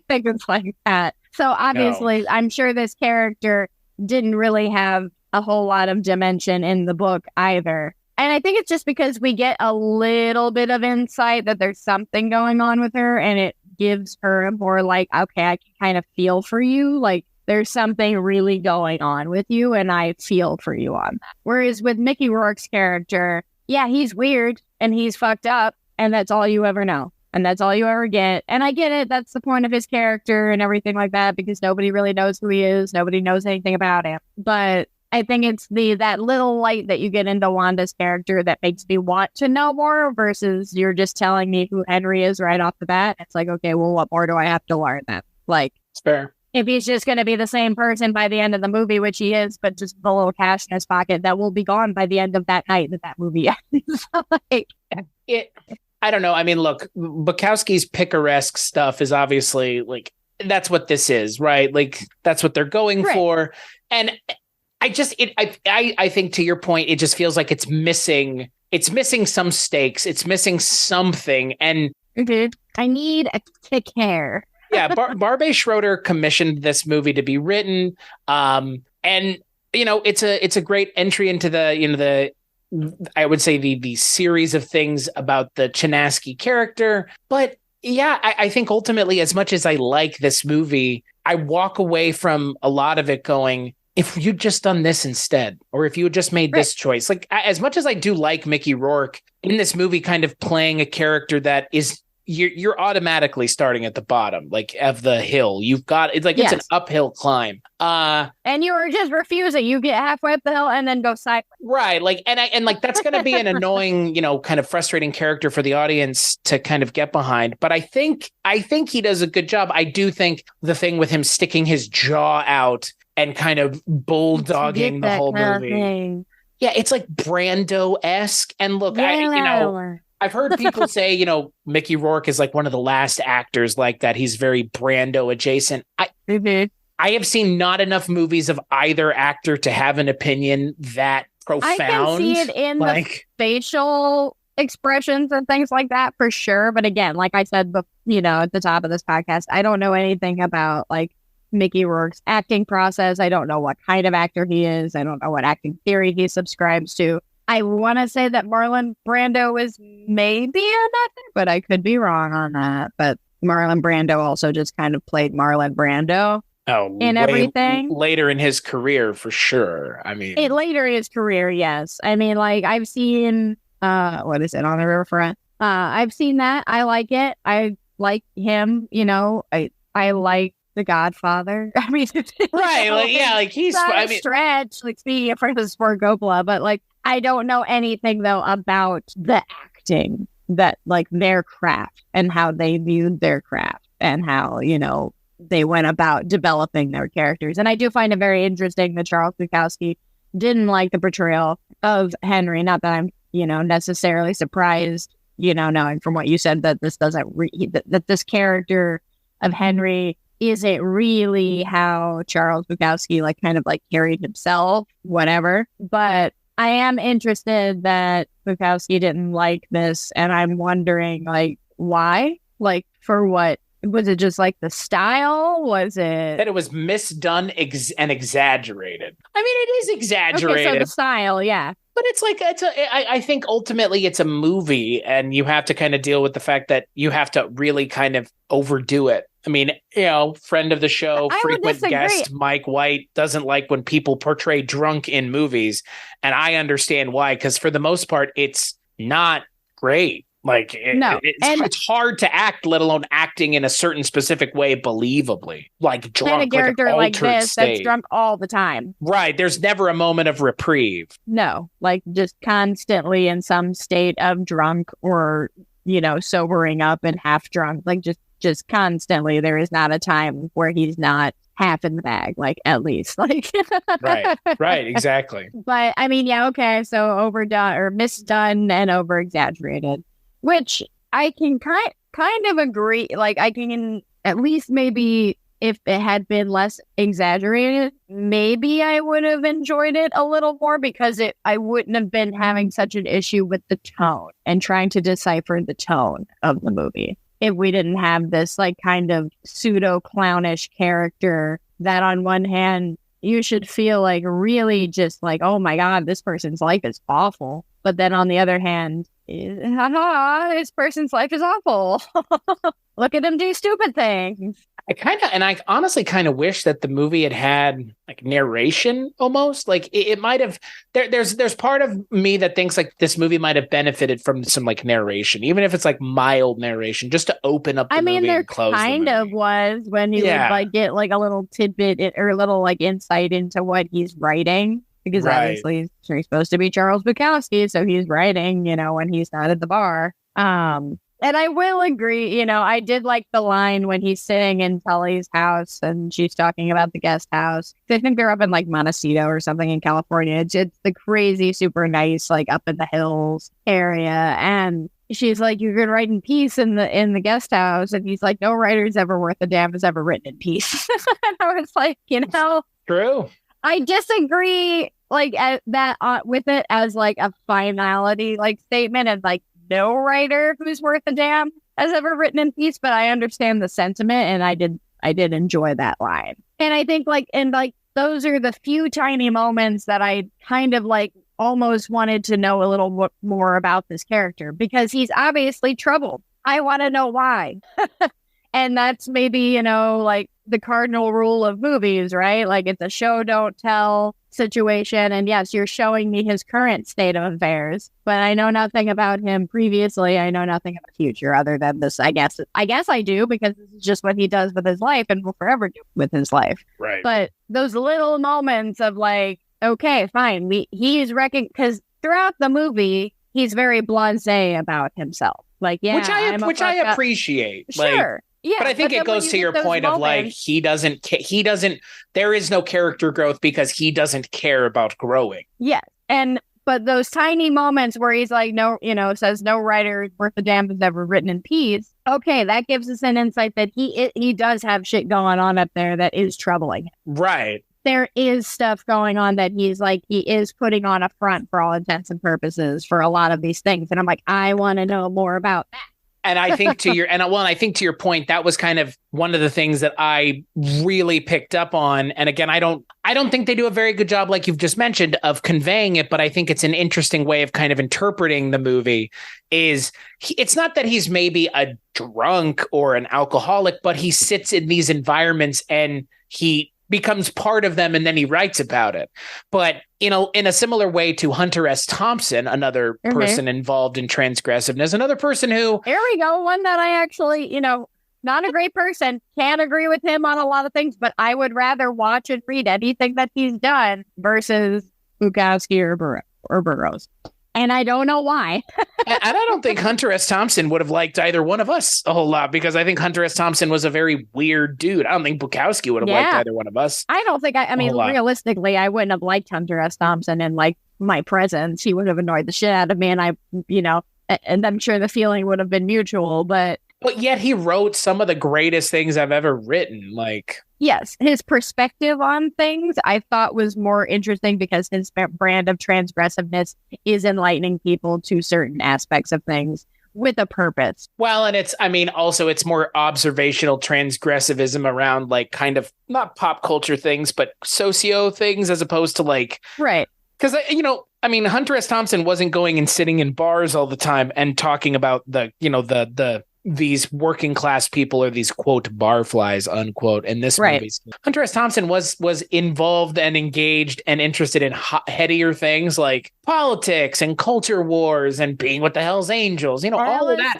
things like that. So obviously, I'm sure this character didn't really have a whole lot of dimension in the book either. And I think it's just because we get a little bit of insight that there's something going on with her, and it gives her a more like, okay, I can kind of feel for you. Like, there's something really going on with you, and I feel for you on that. Whereas with Mickey Rourke's character, yeah, he's weird and he's fucked up, and that's all you ever know. And that's all you ever get. And I get it. That's the point of his character and everything like that, because nobody really knows who he is. Nobody knows anything about him. But I think it's that little light that you get into Wanda's character that makes me want to know more versus you're just telling me who Henry is right off the bat. It's like, okay, well, what more do I have to learn then? Like, it's fair. If he's just going to be the same person by the end of the movie, which he is, but just the little cash in his pocket, that will be gone by the end of that night that movie ends. I don't know. I mean, look, Bukowski's picaresque stuff is obviously like, that's what this is, right? Like, that's what they're going for. And I think to your point, it just feels like it's missing some stakes. It's missing something. And I need a kick hair. Yeah, Barbet Schroeder commissioned this movie to be written, and it's a great entry into the I would say the series of things about the Chinaski character. But yeah, I think ultimately, as much as I like this movie, I walk away from a lot of it going, if you'd just done this instead, or if you had just made this choice, like as much as I do like Mickey Rourke in this movie, kind of playing a character that is. You're automatically starting at the bottom, like of the hill. You've got it's an uphill climb. And you were just refusing. You get halfway up the hill and then go sideways. Right. Like, and that's going to be an annoying, kind of frustrating character for the audience to kind of get behind. But I think he does a good job. I do think the thing with him sticking his jaw out and kind of bulldogging the whole movie. Yeah, it's like Brando-esque. And look, I've heard people say, Mickey Rourke is like one of the last actors like that. He's very Brando adjacent. I have seen not enough movies of either actor to have an opinion that profound. I can see it in the facial expressions and things like that for sure. But again, like I said, at the top of this podcast, I don't know anything about like Mickey Rourke's acting process. I don't know what kind of actor he is. I don't know what acting theory he subscribes to. I want to say that Marlon Brando is maybe another, but I could be wrong on that. But Marlon Brando also just kind of played Marlon Brando in everything. Later in his career, for sure. I mean... later in his career, yes. I mean, like, I've seen... what is it? On the Riverfront? I've seen that. I like it. I like him, I like The Godfather. I mean... Right, like, yeah, like, he's... stretch, like, speaking of Francis Ford Coppola, but, like, I don't know anything, though, about the acting, that like their craft and how they viewed their craft and how, they went about developing their characters. And I do find it very interesting that Charles Bukowski didn't like the portrayal of Henry. Not that I'm, necessarily surprised, knowing from what you said that this doesn't, that this character of Henry isn't really how Charles Bukowski like kind of like carried himself, whatever. But I am interested that Bukowski didn't like this, and I'm wondering, like, why? Like, for what? Was it just, like, the style? Was it... That it was misdone and exaggerated. I mean, it is exaggerated. Okay, so the style, yeah. But it's like, I think ultimately it's a movie, and you have to kind of deal with the fact that you have to really kind of overdo it. I mean, friend of the show, frequent guest, Mike White, doesn't like when people portray drunk in movies. And I understand why, because for the most part, it's not great. Like, it's hard to act, let alone acting in a certain specific way believably. Like drunk, and a character like this state. That's drunk all the time. Right. There's never a moment of reprieve. No, like just constantly in some state of drunk or, sobering up and half drunk. Like just constantly. There is not a time where he's not half in the bag, like at least, like right, exactly. But I mean, yeah, okay, so overdone or misdone and over exaggerated, which I can kind of agree. Like I can at least maybe if it had been less exaggerated, maybe I would have enjoyed it a little more because I wouldn't have been having such an issue with the tone and trying to decipher the tone of the movie. If we didn't have this like kind of pseudo clownish character that on one hand you should feel like really just like, oh my God, this person's life is awful. But then on the other hand, this person's life is awful. Look at him do stupid things. I honestly kind of wish that the movie had like narration almost. Like it might have, there's part of me that thinks like this movie might have benefited from some like narration, even if it's like mild narration, just to open up the movie and close the movie. There kind of was when he would like get like a little tidbit or a little like insight into what he's writing. Because obviously he's supposed to be Charles Bukowski, so he's writing, when he's not at the bar. And I will agree, I did like the line when he's sitting in Tully's house and she's talking about the guest house. I think they're up in like Montecito or something in California. It's the crazy, super nice, like up in the hills area. And she's like, you could write in peace in the guest house. And he's like, no writer's ever worth a damn has ever written in peace. And I was like, True. I disagree like with it as like a finality like statement and like no writer who's worth a damn has ever written in peace, but I understand the sentiment and I did enjoy that line. And I think those are the few tiny moments that I kind of like almost wanted to know a little more about this character because he's obviously troubled. I want to know why. And that's maybe, like the cardinal rule of movies, right? Like it's a show, don't tell situation. And yes, you're showing me his current state of affairs, but I know nothing about him previously. I know nothing about the future other than this. I guess I do because this is just what he does with his life and will forever do with his life. Right. But those little moments of like, okay, fine. He's because throughout the movie, he's very blasé about himself. Like, yeah, which I appreciate. Sure. Like, yeah, but I think it goes to your point of like, he doesn't, there is no character growth because he doesn't care about growing. Yeah. But those tiny moments where he's like, no, says no writer worth a damn has ever written in peace. Okay. That gives us an insight that he does have shit going on up there that is troubling him. Right. There is stuff going on that he is putting on a front for all intents and purposes for a lot of these things. And I'm like, I want to know more about that. And I think to your point, that was kind of one of the things that I really picked up on. And again, I don't think they do a very good job, like you've just mentioned, of conveying it. But I think it's an interesting way of kind of interpreting the movie. It's not that he's maybe a drunk or an alcoholic, but he sits in these environments and he becomes part of them and then he writes about it. But in a similar way to Hunter S. Thompson, another person involved in transgressiveness, another person who... Here we go. One that I actually, not a great person, can't agree with him on a lot of things, but I would rather watch and read anything that he's done versus Bukowski or Burroughs. And I don't know why. And I don't think Hunter S. Thompson would have liked either one of us a whole lot because I think Hunter S. Thompson was a very weird dude. I don't think Bukowski would have liked either one of us. I don't think realistically, I wouldn't have liked Hunter S. Thompson in like my presence. He would have annoyed the shit out of me. And and I'm sure the feeling would have been mutual, but yet he wrote some of the greatest things I've ever written. Like, yes, his perspective on things I thought was more interesting because his brand of transgressiveness is enlightening people to certain aspects of things with a purpose. Well, and it's more observational transgressivism around like kind of not pop culture things, but socio things as opposed to like, right. Because, Hunter S. Thompson wasn't going and sitting in bars all the time and talking about these working class people are these quote barflies unquote in this movie. Hunter S. Thompson was involved and engaged and interested in headier things like politics and culture wars and being with the Hells Angels, all of that.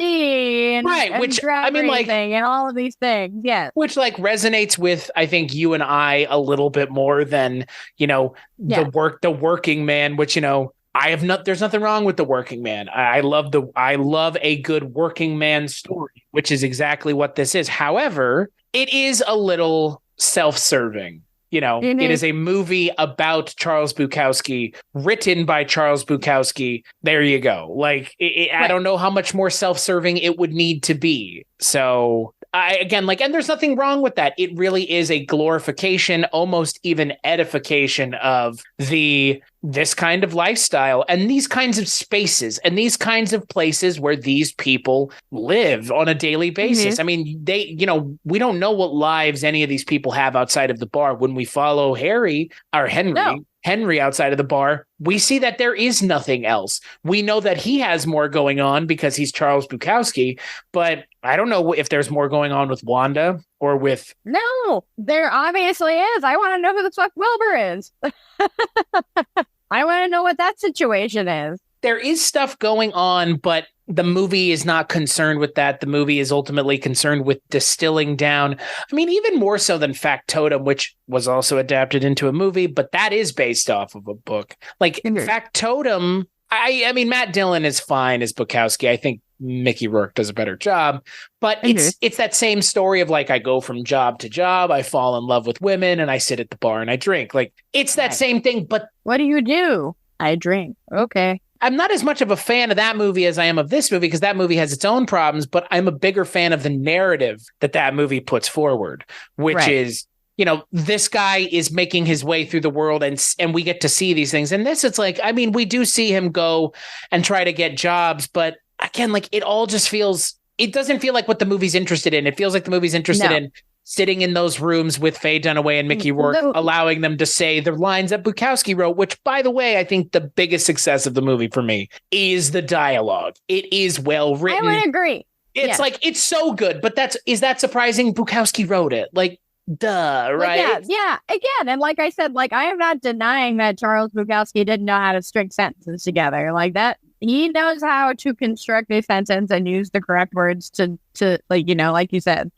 Right, which and all of these things, yes. Which like resonates with I think you and I a little bit more than the working man, which there's nothing wrong with the working man. I love a good working man story, which is exactly what this is. However, it is a little self-serving. It is a movie about Charles Bukowski, written by Charles Bukowski. There you go. Like, I don't know how much more self-serving it would need to be. So and there's nothing wrong with that. It really is a glorification, almost even edification of this kind of lifestyle and these kinds of spaces and these kinds of places where these people live on a daily basis. I mean, we don't know what lives any of these people have outside of the bar. When we follow Henry outside of the bar, we see that there is nothing else. We know that he has more going on because he's Charles Bukowski, but I don't know if there's more going on with Wanda or with... No, there obviously is. I want to know who the fuck Wilbur is. I want to know what that situation is. There is stuff going on, but the movie is not concerned with that. The movie is ultimately concerned with distilling down. I mean, even more so than Factotum, which was also adapted into a movie, but that is based off of a book. Like Factotum, I mean, Matt Dillon is fine as Bukowski. I think Mickey Rourke does a better job, but it's that same story of like, I go from job to job, I fall in love with women, and I sit at the bar and I drink. Like, it's that same thing, but... What do you do? I drink. Okay. I'm not as much of a fan of that movie as I am of this movie, because that movie has its own problems, but I'm a bigger fan of the narrative that movie puts forward, which is, this guy is making his way through the world and we get to see these things. And this, it's like, I mean, we do see him go and try to get jobs, but again, like, it all just feels, it doesn't feel like what the movie's interested in. It feels like the movie's interested in sitting in those rooms with Faye Dunaway and Mickey Rourke, allowing them to say the lines that Bukowski wrote, which, by the way, I think the biggest success of the movie for me is the dialogue. It is well written. I would agree. It's like, it's so good, but is that surprising? Bukowski wrote it. Like, duh, right? Yeah. Again, and like I said, like, I am not denying that Charles Bukowski didn't know how to string sentences together. Like that, he knows how to construct a sentence and use the correct words to like, like you said,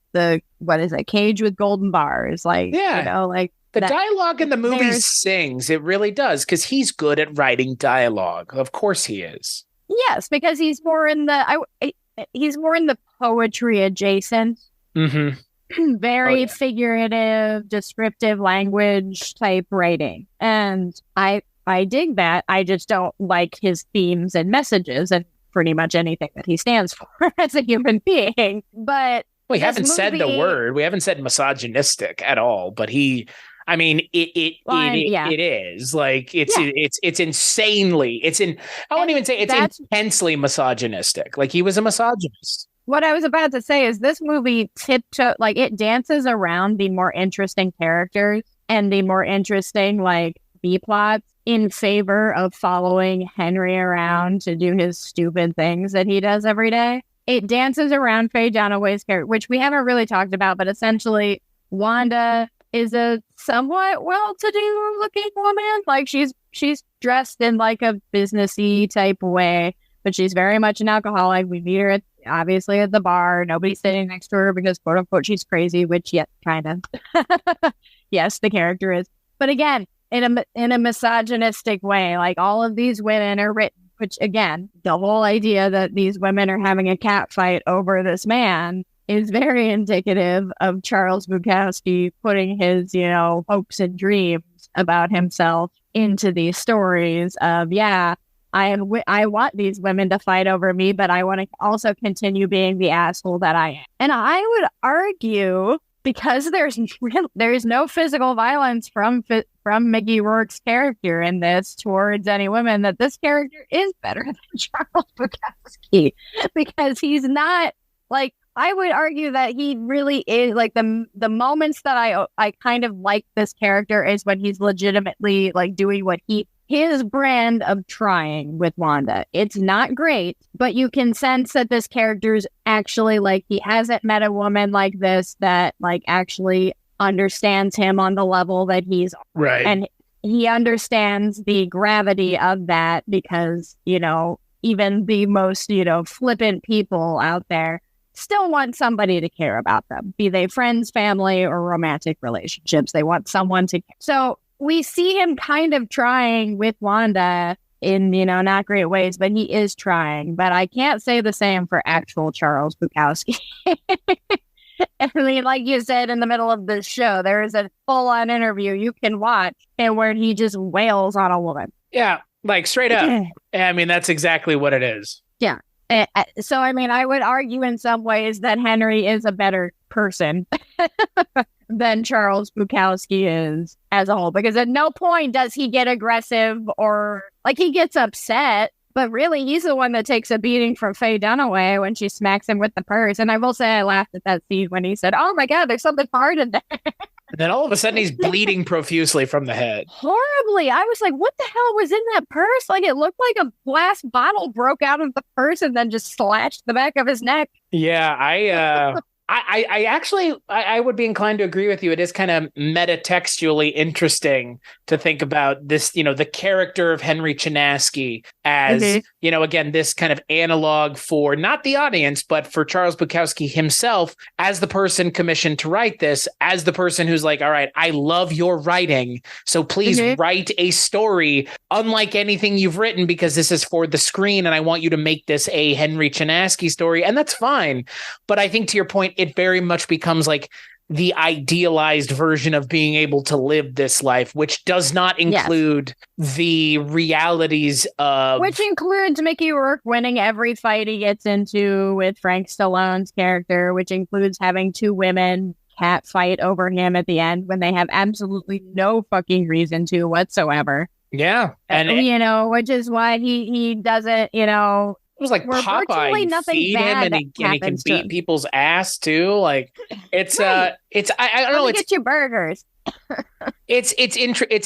cage with golden bars. Like, like the dialogue in the movie sings. It really does, because he's good at writing dialogue. Of course he is. Yes, because he's more in the poetry adjacent. Very figurative, descriptive language type writing. And I dig that. I just don't like his themes and messages and pretty much anything that he stands for as a human being. But we haven't said the word. We haven't said misogynistic at all, but it is like, it's insanely, I won't even say it's intensely misogynistic. Like, he was a misogynist. What I was about to say is this movie it dances around the more interesting characters and the more interesting, like, B-plots in favor of following Henry around to do his stupid things that he does every day. It dances around Faye Dunaway's character, which we haven't really talked about, but essentially Wanda is a somewhat well-to-do looking woman. Like, she's dressed in like a businessy type way, but she's very much an alcoholic. We meet her obviously at the bar. Nobody's sitting next to her because, quote unquote, she's crazy, which, kind of. Yes, the character is. But again, in a misogynistic way, like, all of these women are written, which, again, the whole idea that these women are having a cat fight over this man is very indicative of Charles Bukowski putting his, hopes and dreams about himself into these stories of, I want these women to fight over me, but I want to also continue being the asshole that I am. And I would argue, because there's no physical violence from Mickey Rourke's character in this towards any women, that this character is better than Charles Bukowski, because he's not, like, I would argue that he really is, like, the moments that I kind of like this character is when he's legitimately, like, doing what his brand of trying with Wanda. It's not great, but you can sense that this character's actually, like, he hasn't met a woman like this that, like, actually understands him on the level that he's right. And he understands the gravity of that, because, even the most, flippant people out there still want somebody to care about them, be they friends, family, or romantic relationships. They want someone to care. So we see him kind of trying with Wanda in, not great ways, but he is trying. But I can't say the same for actual Charles Bukowski. I mean, like you said in the middle of the show, there is a full-on interview you can watch and where he just wails on a woman. Yeah, like, straight up. I mean, that's exactly what it is. Yeah. So, I mean, I would argue in some ways that Henry is a better person than Charles Bukowski is as a whole. Because at no point does he get aggressive or like he gets upset. But really, he's the one that takes a beating from Faye Dunaway when she smacks him with the purse. And I will say I laughed at that scene when he said, "Oh my God, there's something hard in there." And then all of a sudden he's bleeding profusely from the head. Horribly. I was like, what the hell was in that purse? Like it looked like a glass bottle broke out of the purse and then just slashed the back of his neck. Yeah, I actually would be inclined to agree with you. It is kind of metatextually interesting to think about this, the character of Henry Chinaski as, again, this kind of analog for not the audience, but for Charles Bukowski himself as the person commissioned to write this, as the person who's like, all right, I love your writing. So please write a story unlike anything you've written because this is for the screen and I want you to make this a Henry Chinaski story. And that's fine. But I think to your point, it very much becomes like the idealized version of being able to live this life, which does not include the realities of... Which includes Mickey Rourke winning every fight he gets into with Frank Stallone's character, which includes having two women cat fight over him at the end when they have absolutely no fucking reason to whatsoever. Yeah. And, which is why he doesn't, it was like Popeye feed him and he can beat people's ass too. Like it's I don't know. Get your burgers. It's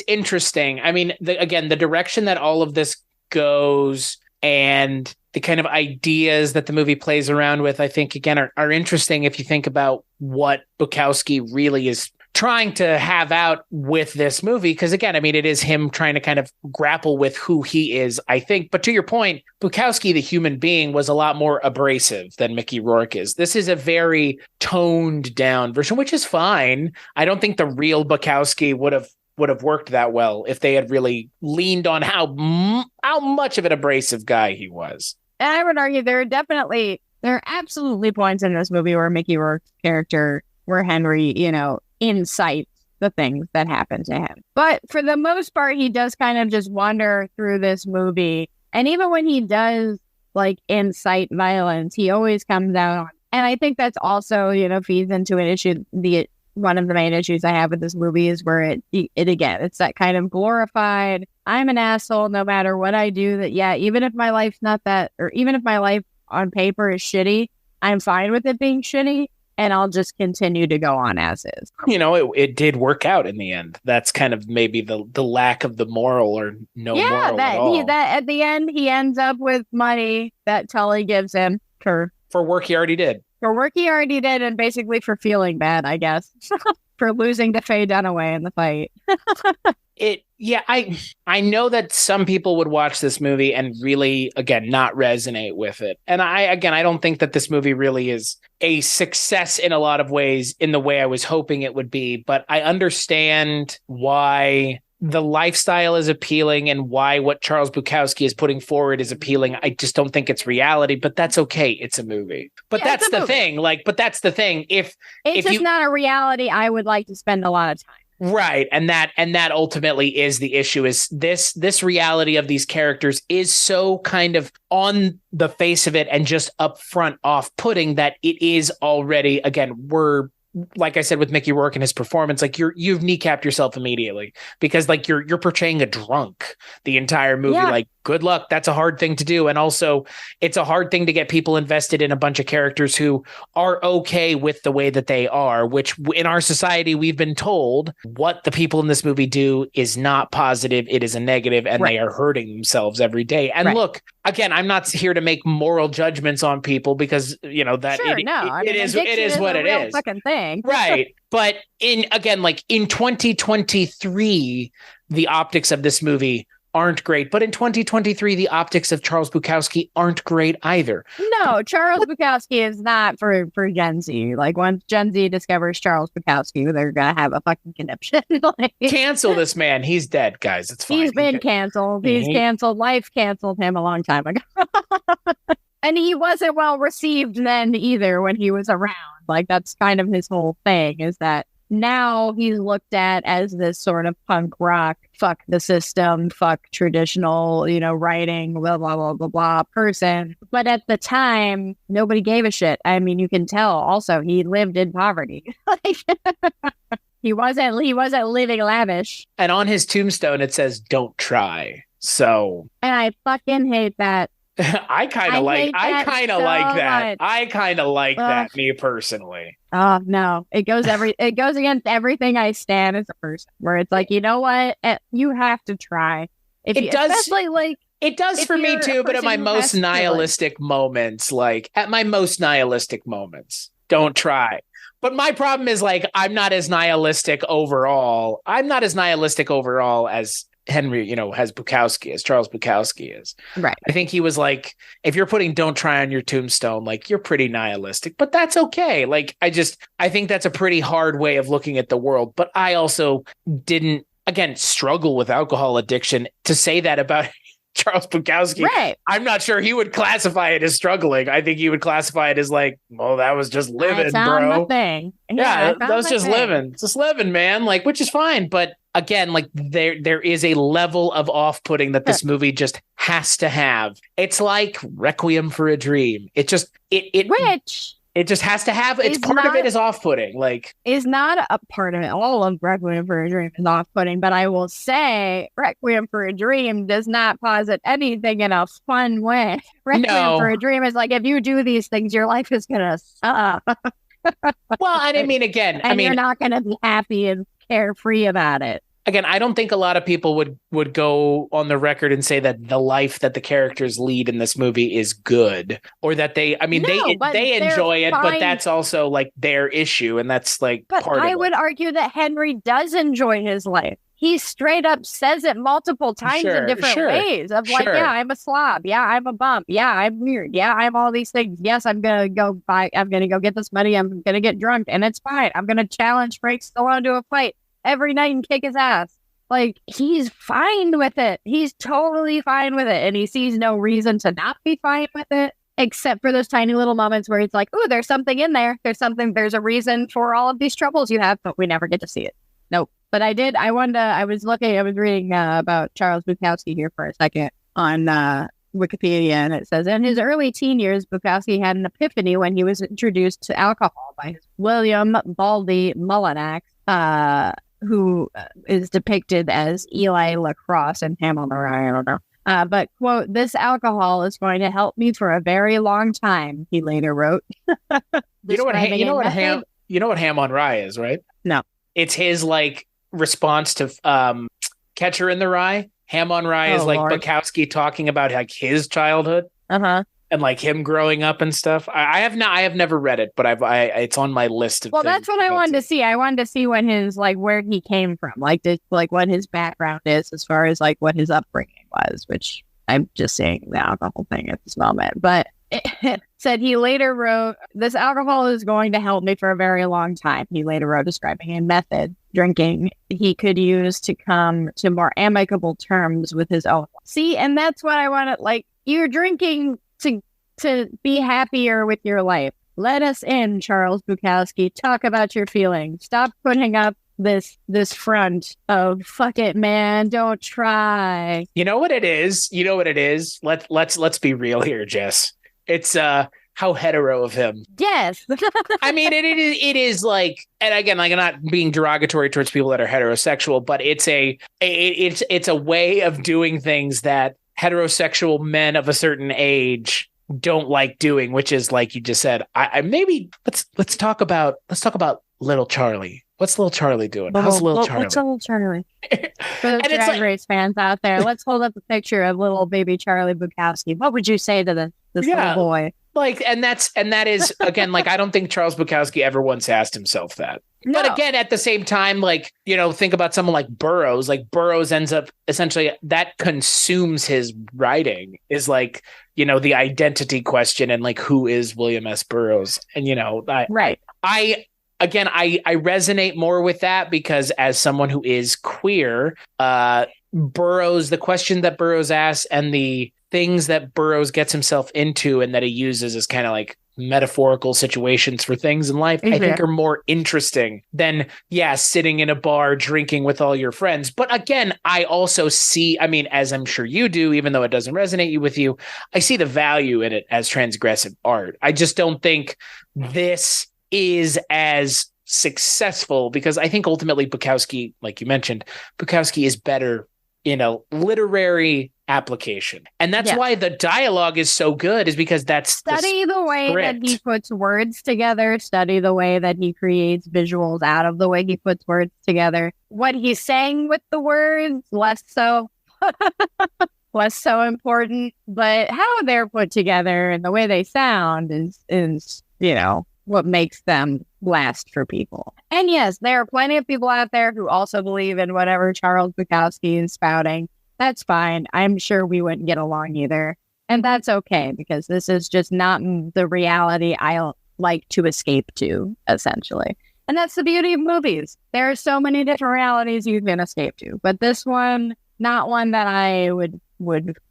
interesting. I mean, the direction that all of this goes and the kind of ideas that the movie plays around with, I think again are interesting if you think about what Bukowski really is trying to have out with this movie. Because again, I mean, it is him trying to kind of grapple with who he is, I think. But to your point, Bukowski, the human being, was a lot more abrasive than Mickey Rourke is. This is a very toned down version, which is fine. I don't think the real Bukowski would have worked that well if they had really leaned on how much of an abrasive guy he was. And I would argue there are absolutely points in this movie where Mickey Rourke's character, where Henry, incites the things that happen to him. But for the most part, he does kind of just wander through this movie. And even when he does like incite violence, he always comes out on. And I think that's also, feeds into an issue. One of the main issues I have with this movie is where it again, it's that kind of glorified, I'm an asshole no matter what I do, that even if my life's not that, or even if my life on paper is shitty, I'm fine with it being shitty. And I'll just continue to go on as is. It did work out in the end. That's kind of maybe the lack of the moral or moral at all. At the end, he ends up with money that Tully gives him for work he already did. For work he already did, and basically for feeling bad, I guess, for losing to Faye Dunaway in the fight. I know that some people would watch this movie and really, again, not resonate with it. And I don't think that this movie really is a success in a lot of ways in the way I was hoping it would be. But I understand why the lifestyle is appealing and why what Charles Bukowski is putting forward is appealing. I just don't think it's reality, but that's okay. It's a movie. But that's the thing. But that's the thing. If it's not a reality, I would like to spend a lot of time. Right. And that ultimately is the issue, is this reality of these characters is so kind of on the face of it and just upfront off-putting that it is already, again, we're, like I said with Mickey Rourke and his performance, like you've kneecapped yourself immediately because like you're portraying a drunk the entire movie. Yeah. Like, good luck. That's a hard thing to do. And also it's a hard thing to get people invested in a bunch of characters who are okay with the way that they are, which in our society, we've been told what the people in this movie do is not positive. It is a negative, and they are hurting themselves every day. And look, again, I'm not here to make moral judgments on people because, that it is what it is. Fucking thing. Right. But in 2023, the optics of this movie aren't great. But in 2023, the optics of Charles Bukowski aren't great either. No, Charles Bukowski is not for Gen Z. Like, once Gen Z discovers Charles Bukowski, they're going to have a fucking conniption. Cancel this man. He's dead, guys. It's fine. He's been canceled. He's canceled. Life canceled him a long time ago. And he wasn't well received then either when he was around. Like, that's kind of his whole thing, is that now he's looked at as this sort of punk rock, fuck the system, fuck traditional, writing, blah, blah, blah, blah, blah person. But at the time, nobody gave a shit. I mean, you can tell also he lived in poverty. He wasn't living lavish. And on his tombstone, it says, "Don't try." So. And I fucking hate that. I kind of like that. I kind of like that, me personally. Oh no, it goes against everything I stand as a person. Where it's like, you know what, you have to try. It does for me too. But at my most nihilistic moments, don't try. But my problem is I'm not as nihilistic overall. I'm not as nihilistic overall as Henry, as Charles Bukowski is. Right. I think he was if you're putting "don't try" on your tombstone, you're pretty nihilistic, but that's okay. I think that's a pretty hard way of looking at the world. But I also didn't, again, struggle with alcohol addiction. To say that about Charles Bukowski, right. I'm not sure he would classify it as struggling. I think he would classify it as well, that was just living, bro. My thing. Yeah, that was just living. It's just living, man. Which is fine. But again, there is a level of off-putting that this movie just has to have. It's like Requiem for a Dream. It just it just has to have. It's part of it is off-putting. Is not a part of it. All of Requiem for a Dream is off-putting. But I will say, Requiem for a Dream does not posit anything in a fun way. Requiem for a Dream is if you do these things, your life is gonna suck. Well, and I mean, again, you're not gonna be happy and carefree about it. Again, I don't think a lot of people would go on the record and say that the life that the characters lead in this movie is good, or that they enjoy it, but that's also their issue, and that's part of it. I would argue that Henry does enjoy his life. He straight up says it multiple times in different ways of yeah, I'm a slob. Yeah, I'm a bump. Yeah, I'm weird. Yeah, I'm all these things. Yes, I'm going to go get this money. I'm going to get drunk and it's fine. I'm going to challenge Frank Stallone to a fight every night and kick his ass. He's fine with it. He's totally fine with it. And he sees no reason to not be fine with it, except for those tiny little moments where it's ooh, there's something in there. There's a reason for all of these troubles you have, but we never get to see it. Nope. But I was reading about Charles Bukowski here for a second on Wikipedia, and it says, in his early teen years, Bukowski had an epiphany when he was introduced to alcohol by William Baldy Mullinax, who is depicted as Eli LaCrosse in Ham on the Rye. I don't know. But, quote, "This alcohol is going to help me for a very long time," he later wrote. You know what Ham on Rye is, right? No. It's his response to Catcher in the Rye. Ham on Rye is Lord. Bukowski talking about his childhood. Uh-huh. And him growing up and stuff. I have never read it, but it's on my list of things. That's what I wanted to see. I wanted to see what his where he came from, what his background is as far as what his upbringing was, which I'm just saying the alcohol thing at this moment. But it said he later wrote, "This alcohol is going to help me for a very long time." He later wrote, describing a method drinking he could use to come to more amicable terms with his own. See, and that's what I wanted. You're drinking to be happier with your life. Let us in, Charles Bukowski. Talk about your feelings. Stop putting up this front of "fuck it, man, don't try." You know what it is? Let's be real here, Jess. It's how hetero of him. Yes. I mean, it is and again, I'm not being derogatory towards people that are heterosexual, but it's a way of doing things that heterosexual men of a certain age don't like doing, which is you just said. I maybe let's talk about little Charlie. What's little Charlie doing? How's little Charlie? What's little Charlie? For the Drag Race fans out there, let's hold up a picture of little baby Charlie Bukowski. What would you say to this little boy? And that is again, I don't think Charles Bukowski ever once asked himself that. No. But again, at the same time, think about someone like Burroughs. Burroughs ends up essentially that consumes his writing is the identity question and who is William S. Burroughs? And right. I resonate more with that because as someone who is queer, Burroughs, the question that Burroughs asks and the things that Burroughs gets himself into and that he uses is kind of metaphorical situations for things in life, I think are more interesting than, sitting in a bar drinking with all your friends. But again, I also see, I mean, as I'm sure you do, even though it doesn't resonate with you, I see the value in it as transgressive art. I just don't think this is as successful, because I think ultimately Bukowski, like you mentioned, Bukowski is better in a literary application. And that's why the dialogue is so good, is because that's study the way that he puts words together, study the way that he creates visuals out of the way he puts words together. What he's saying with the words, less so. Less so important, but how they're put together and the way they sound is what makes them last for people. And yes, there are plenty of people out there who also believe in whatever Charles Bukowski is spouting. That's fine. I'm sure we wouldn't get along either. And that's okay, because this is just not the reality I like to escape to, essentially. And that's the beauty of movies. There are so many different realities you can escape to. But this one, not one that I would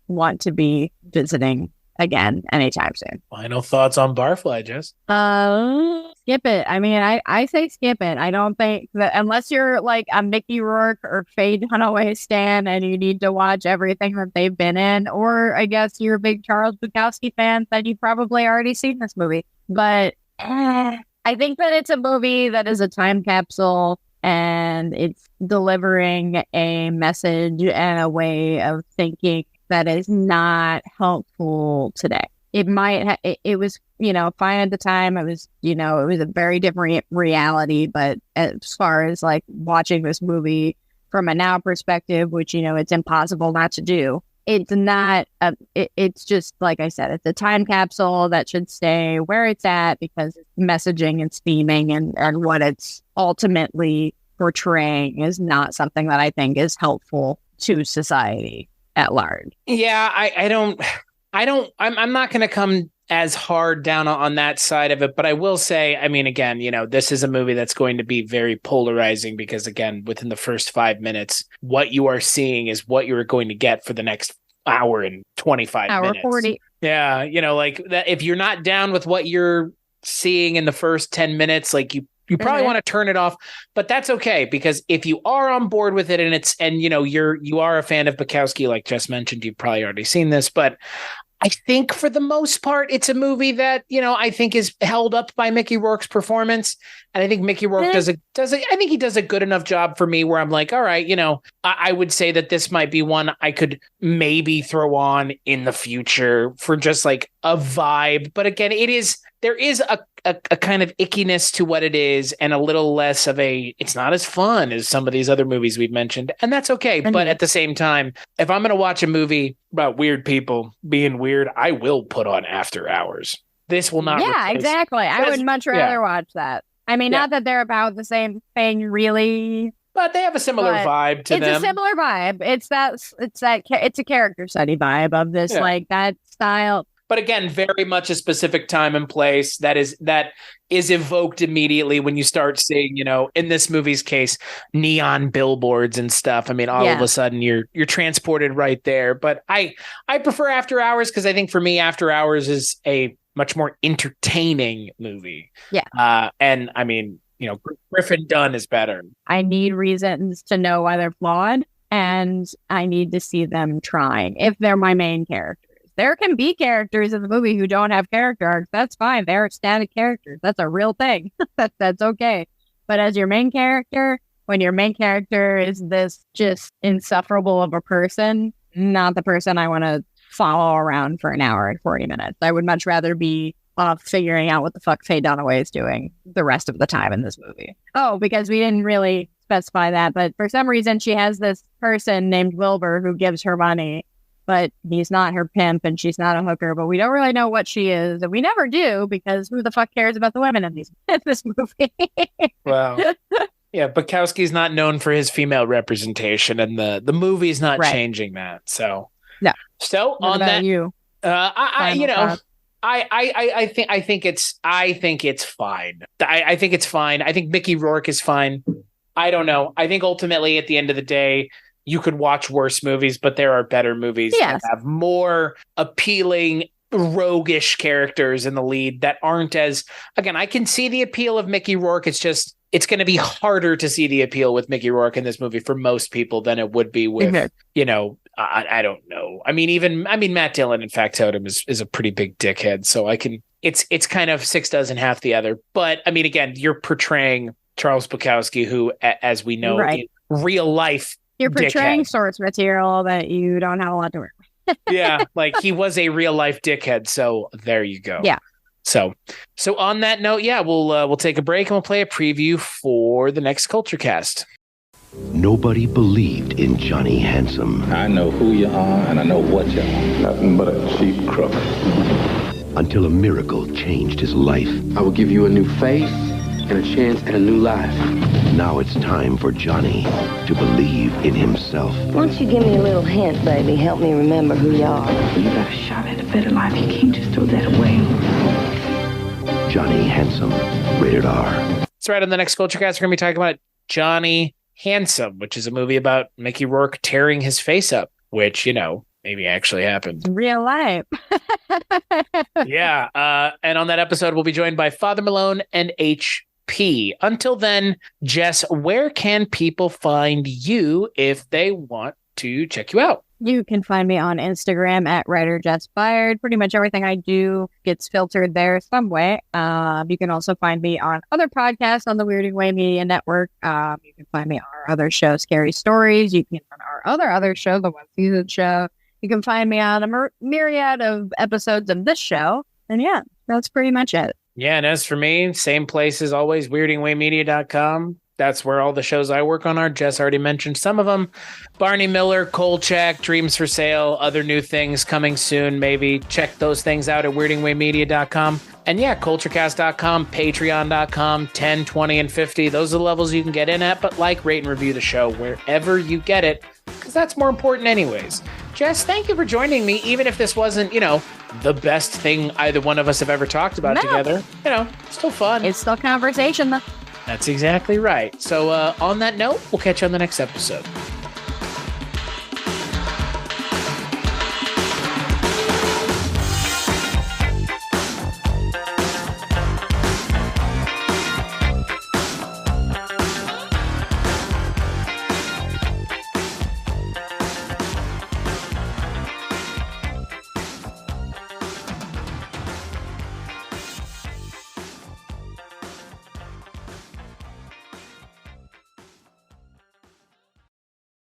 want to be visiting again anytime soon. Final thoughts on Barfly, Jess? Skip it. I mean, I say skip it. I don't think that, unless you're like a Mickey Rourke or Faye Dunaway stan and you need to watch everything that they've been in, or I guess you're a big Charles Bukowski fan, then you've probably already seen this movie. But I think that it's a movie that is a time capsule, and it's delivering a message and a way of thinking that is not helpful today. It might, it was, fine at the time. It was, it was a very different reality. But as far as like watching this movie from a now perspective, which, it's impossible not to do, it's not, it's just, like I said, it's a time capsule that should stay where it's at, because messaging and theming and what it's ultimately portraying is not something that I think is helpful to society at large. Yeah, I'm not going to come as hard down on that side of it, but I will say, I mean, again, this is a movie that's going to be very polarizing, because again, within the first 5 minutes, what you are seeing is what you're going to get for the next hour and 25 minutes. 40. Yeah, like that. If you're not down with what you're seeing in the first 10 minutes, like you probably want to turn it off, but that's okay, because if you are on board with it and you are a fan of Bukowski, like Jess mentioned, you've probably already seen this, but I think for the most part, it's a movie that, I think is held up by Mickey Rourke's performance. And I think Mickey Rourke does a good enough job for me where I'm like, all right, I would say that this might be one I could maybe throw on in the future for just like a vibe. But again, there is a kind of ickiness to what it is, and a little less of it's not as fun as some of these other movies we've mentioned. And that's okay. Mm-hmm. But at the same time, if I'm going to watch a movie about weird people being weird, I will put on After Hours. This will not. Yeah, exactly. I would much rather watch that. I mean, not that they're about the same thing, really. But they have a similar vibe to them. It's a similar vibe. It's a character study vibe of this, like that style. But again, very much a specific time and place that is evoked immediately when you start seeing, in this movie's case, neon billboards and stuff. I mean, all of a sudden you're transported right there. But I prefer After Hours, because I think for me, After Hours is a much more entertaining movie. Yeah. And I mean, Griffin Dunn is better. I need reasons to know why they're flawed, and I need to see them trying if they're my main character. There can be characters in the movie who don't have character arcs. That's fine. They're static characters. That's a real thing. That's okay. But as your main character, when your main character is this just insufferable of a person, not the person I want to follow around for an hour and 40 minutes. I would much rather be off figuring out what the fuck Faye Dunaway is doing the rest of the time in this movie. Oh, because we didn't really specify that, but for some reason she has this person named Wilbur who gives her money, but he's not her pimp and she's not a hooker, but we don't really know what she is. And we never do, because who the fuck cares about the women in this movie? Wow. Yeah, Bukowski's not known for his female representation, and the movie's not changing that. So no. So what on about that, you? I think it's fine. I think it's fine. I think Mickey Rourke is fine. I don't know. I think ultimately at the end of the day, you could watch worse movies, but there are better movies that have more appealing roguish characters in the lead that aren't as, again, I can see the appeal of Mickey Rourke. It's just, it's going to be harder to see the appeal with Mickey Rourke in this movie for most people than it would be with, you know, I don't know. I mean, Matt Dillon in Factotum is a pretty big dickhead. So it's kind of six dozen half the other. But I mean, again, you're portraying Charles Bukowski, who, as we know, in real life, you're portraying source material that you don't have a lot to work with. Yeah, like he was a real life dickhead. So there you go. Yeah. So on that note, yeah, we'll take a break and we'll play a preview for the next Culture Cast. Nobody believed in Johnny Handsome. I know who you are and I know what you are. Nothing but a cheap crook. Until a miracle changed his life. I will give you a new face and a chance at a new life. Now it's time for Johnny to believe in himself. Why don't you give me a little hint, baby? Help me remember who you are. You got a shot at a better life. You can't just throw that away. Johnny Handsome, rated R. That's right. On the next Culture Cast, we're going to be talking about Johnny Handsome, which is a movie about Mickey Rourke tearing his face up, which, you know, maybe actually happened. Real life. Yeah. And on that episode, we'll be joined by Father Malone and HP. Until then, Jess, where can people find you if they want to check you out? You can find me on Instagram at WriterJessFired. Pretty much everything I do gets filtered there some way. You can also find me on other podcasts on the Weirding Way Media Network. You can find me on our other show, Scary Stories. You can find our other show, the One Season Show. You can find me on a myriad of episodes of this show. And yeah, that's pretty much it. Yeah, and as for me, same place as always, weirdingwaymedia.com. That's where all the shows I work on are. Jess already mentioned some of them. Barney Miller, Kolchak, Dreams for Sale, other new things coming soon, maybe. Check those things out at weirdingwaymedia.com. And yeah, culturecast.com, patreon.com, 10, 20, and 50. Those are the levels you can get in at, but like, rate, and review the show wherever you get it, because that's more important anyways. Jess, thank you for joining me, even if this wasn't, you know, the best thing either one of us have ever talked about together. You know, still fun. It's still conversation, though. That's exactly right. So on that note, we'll catch you on the next episode.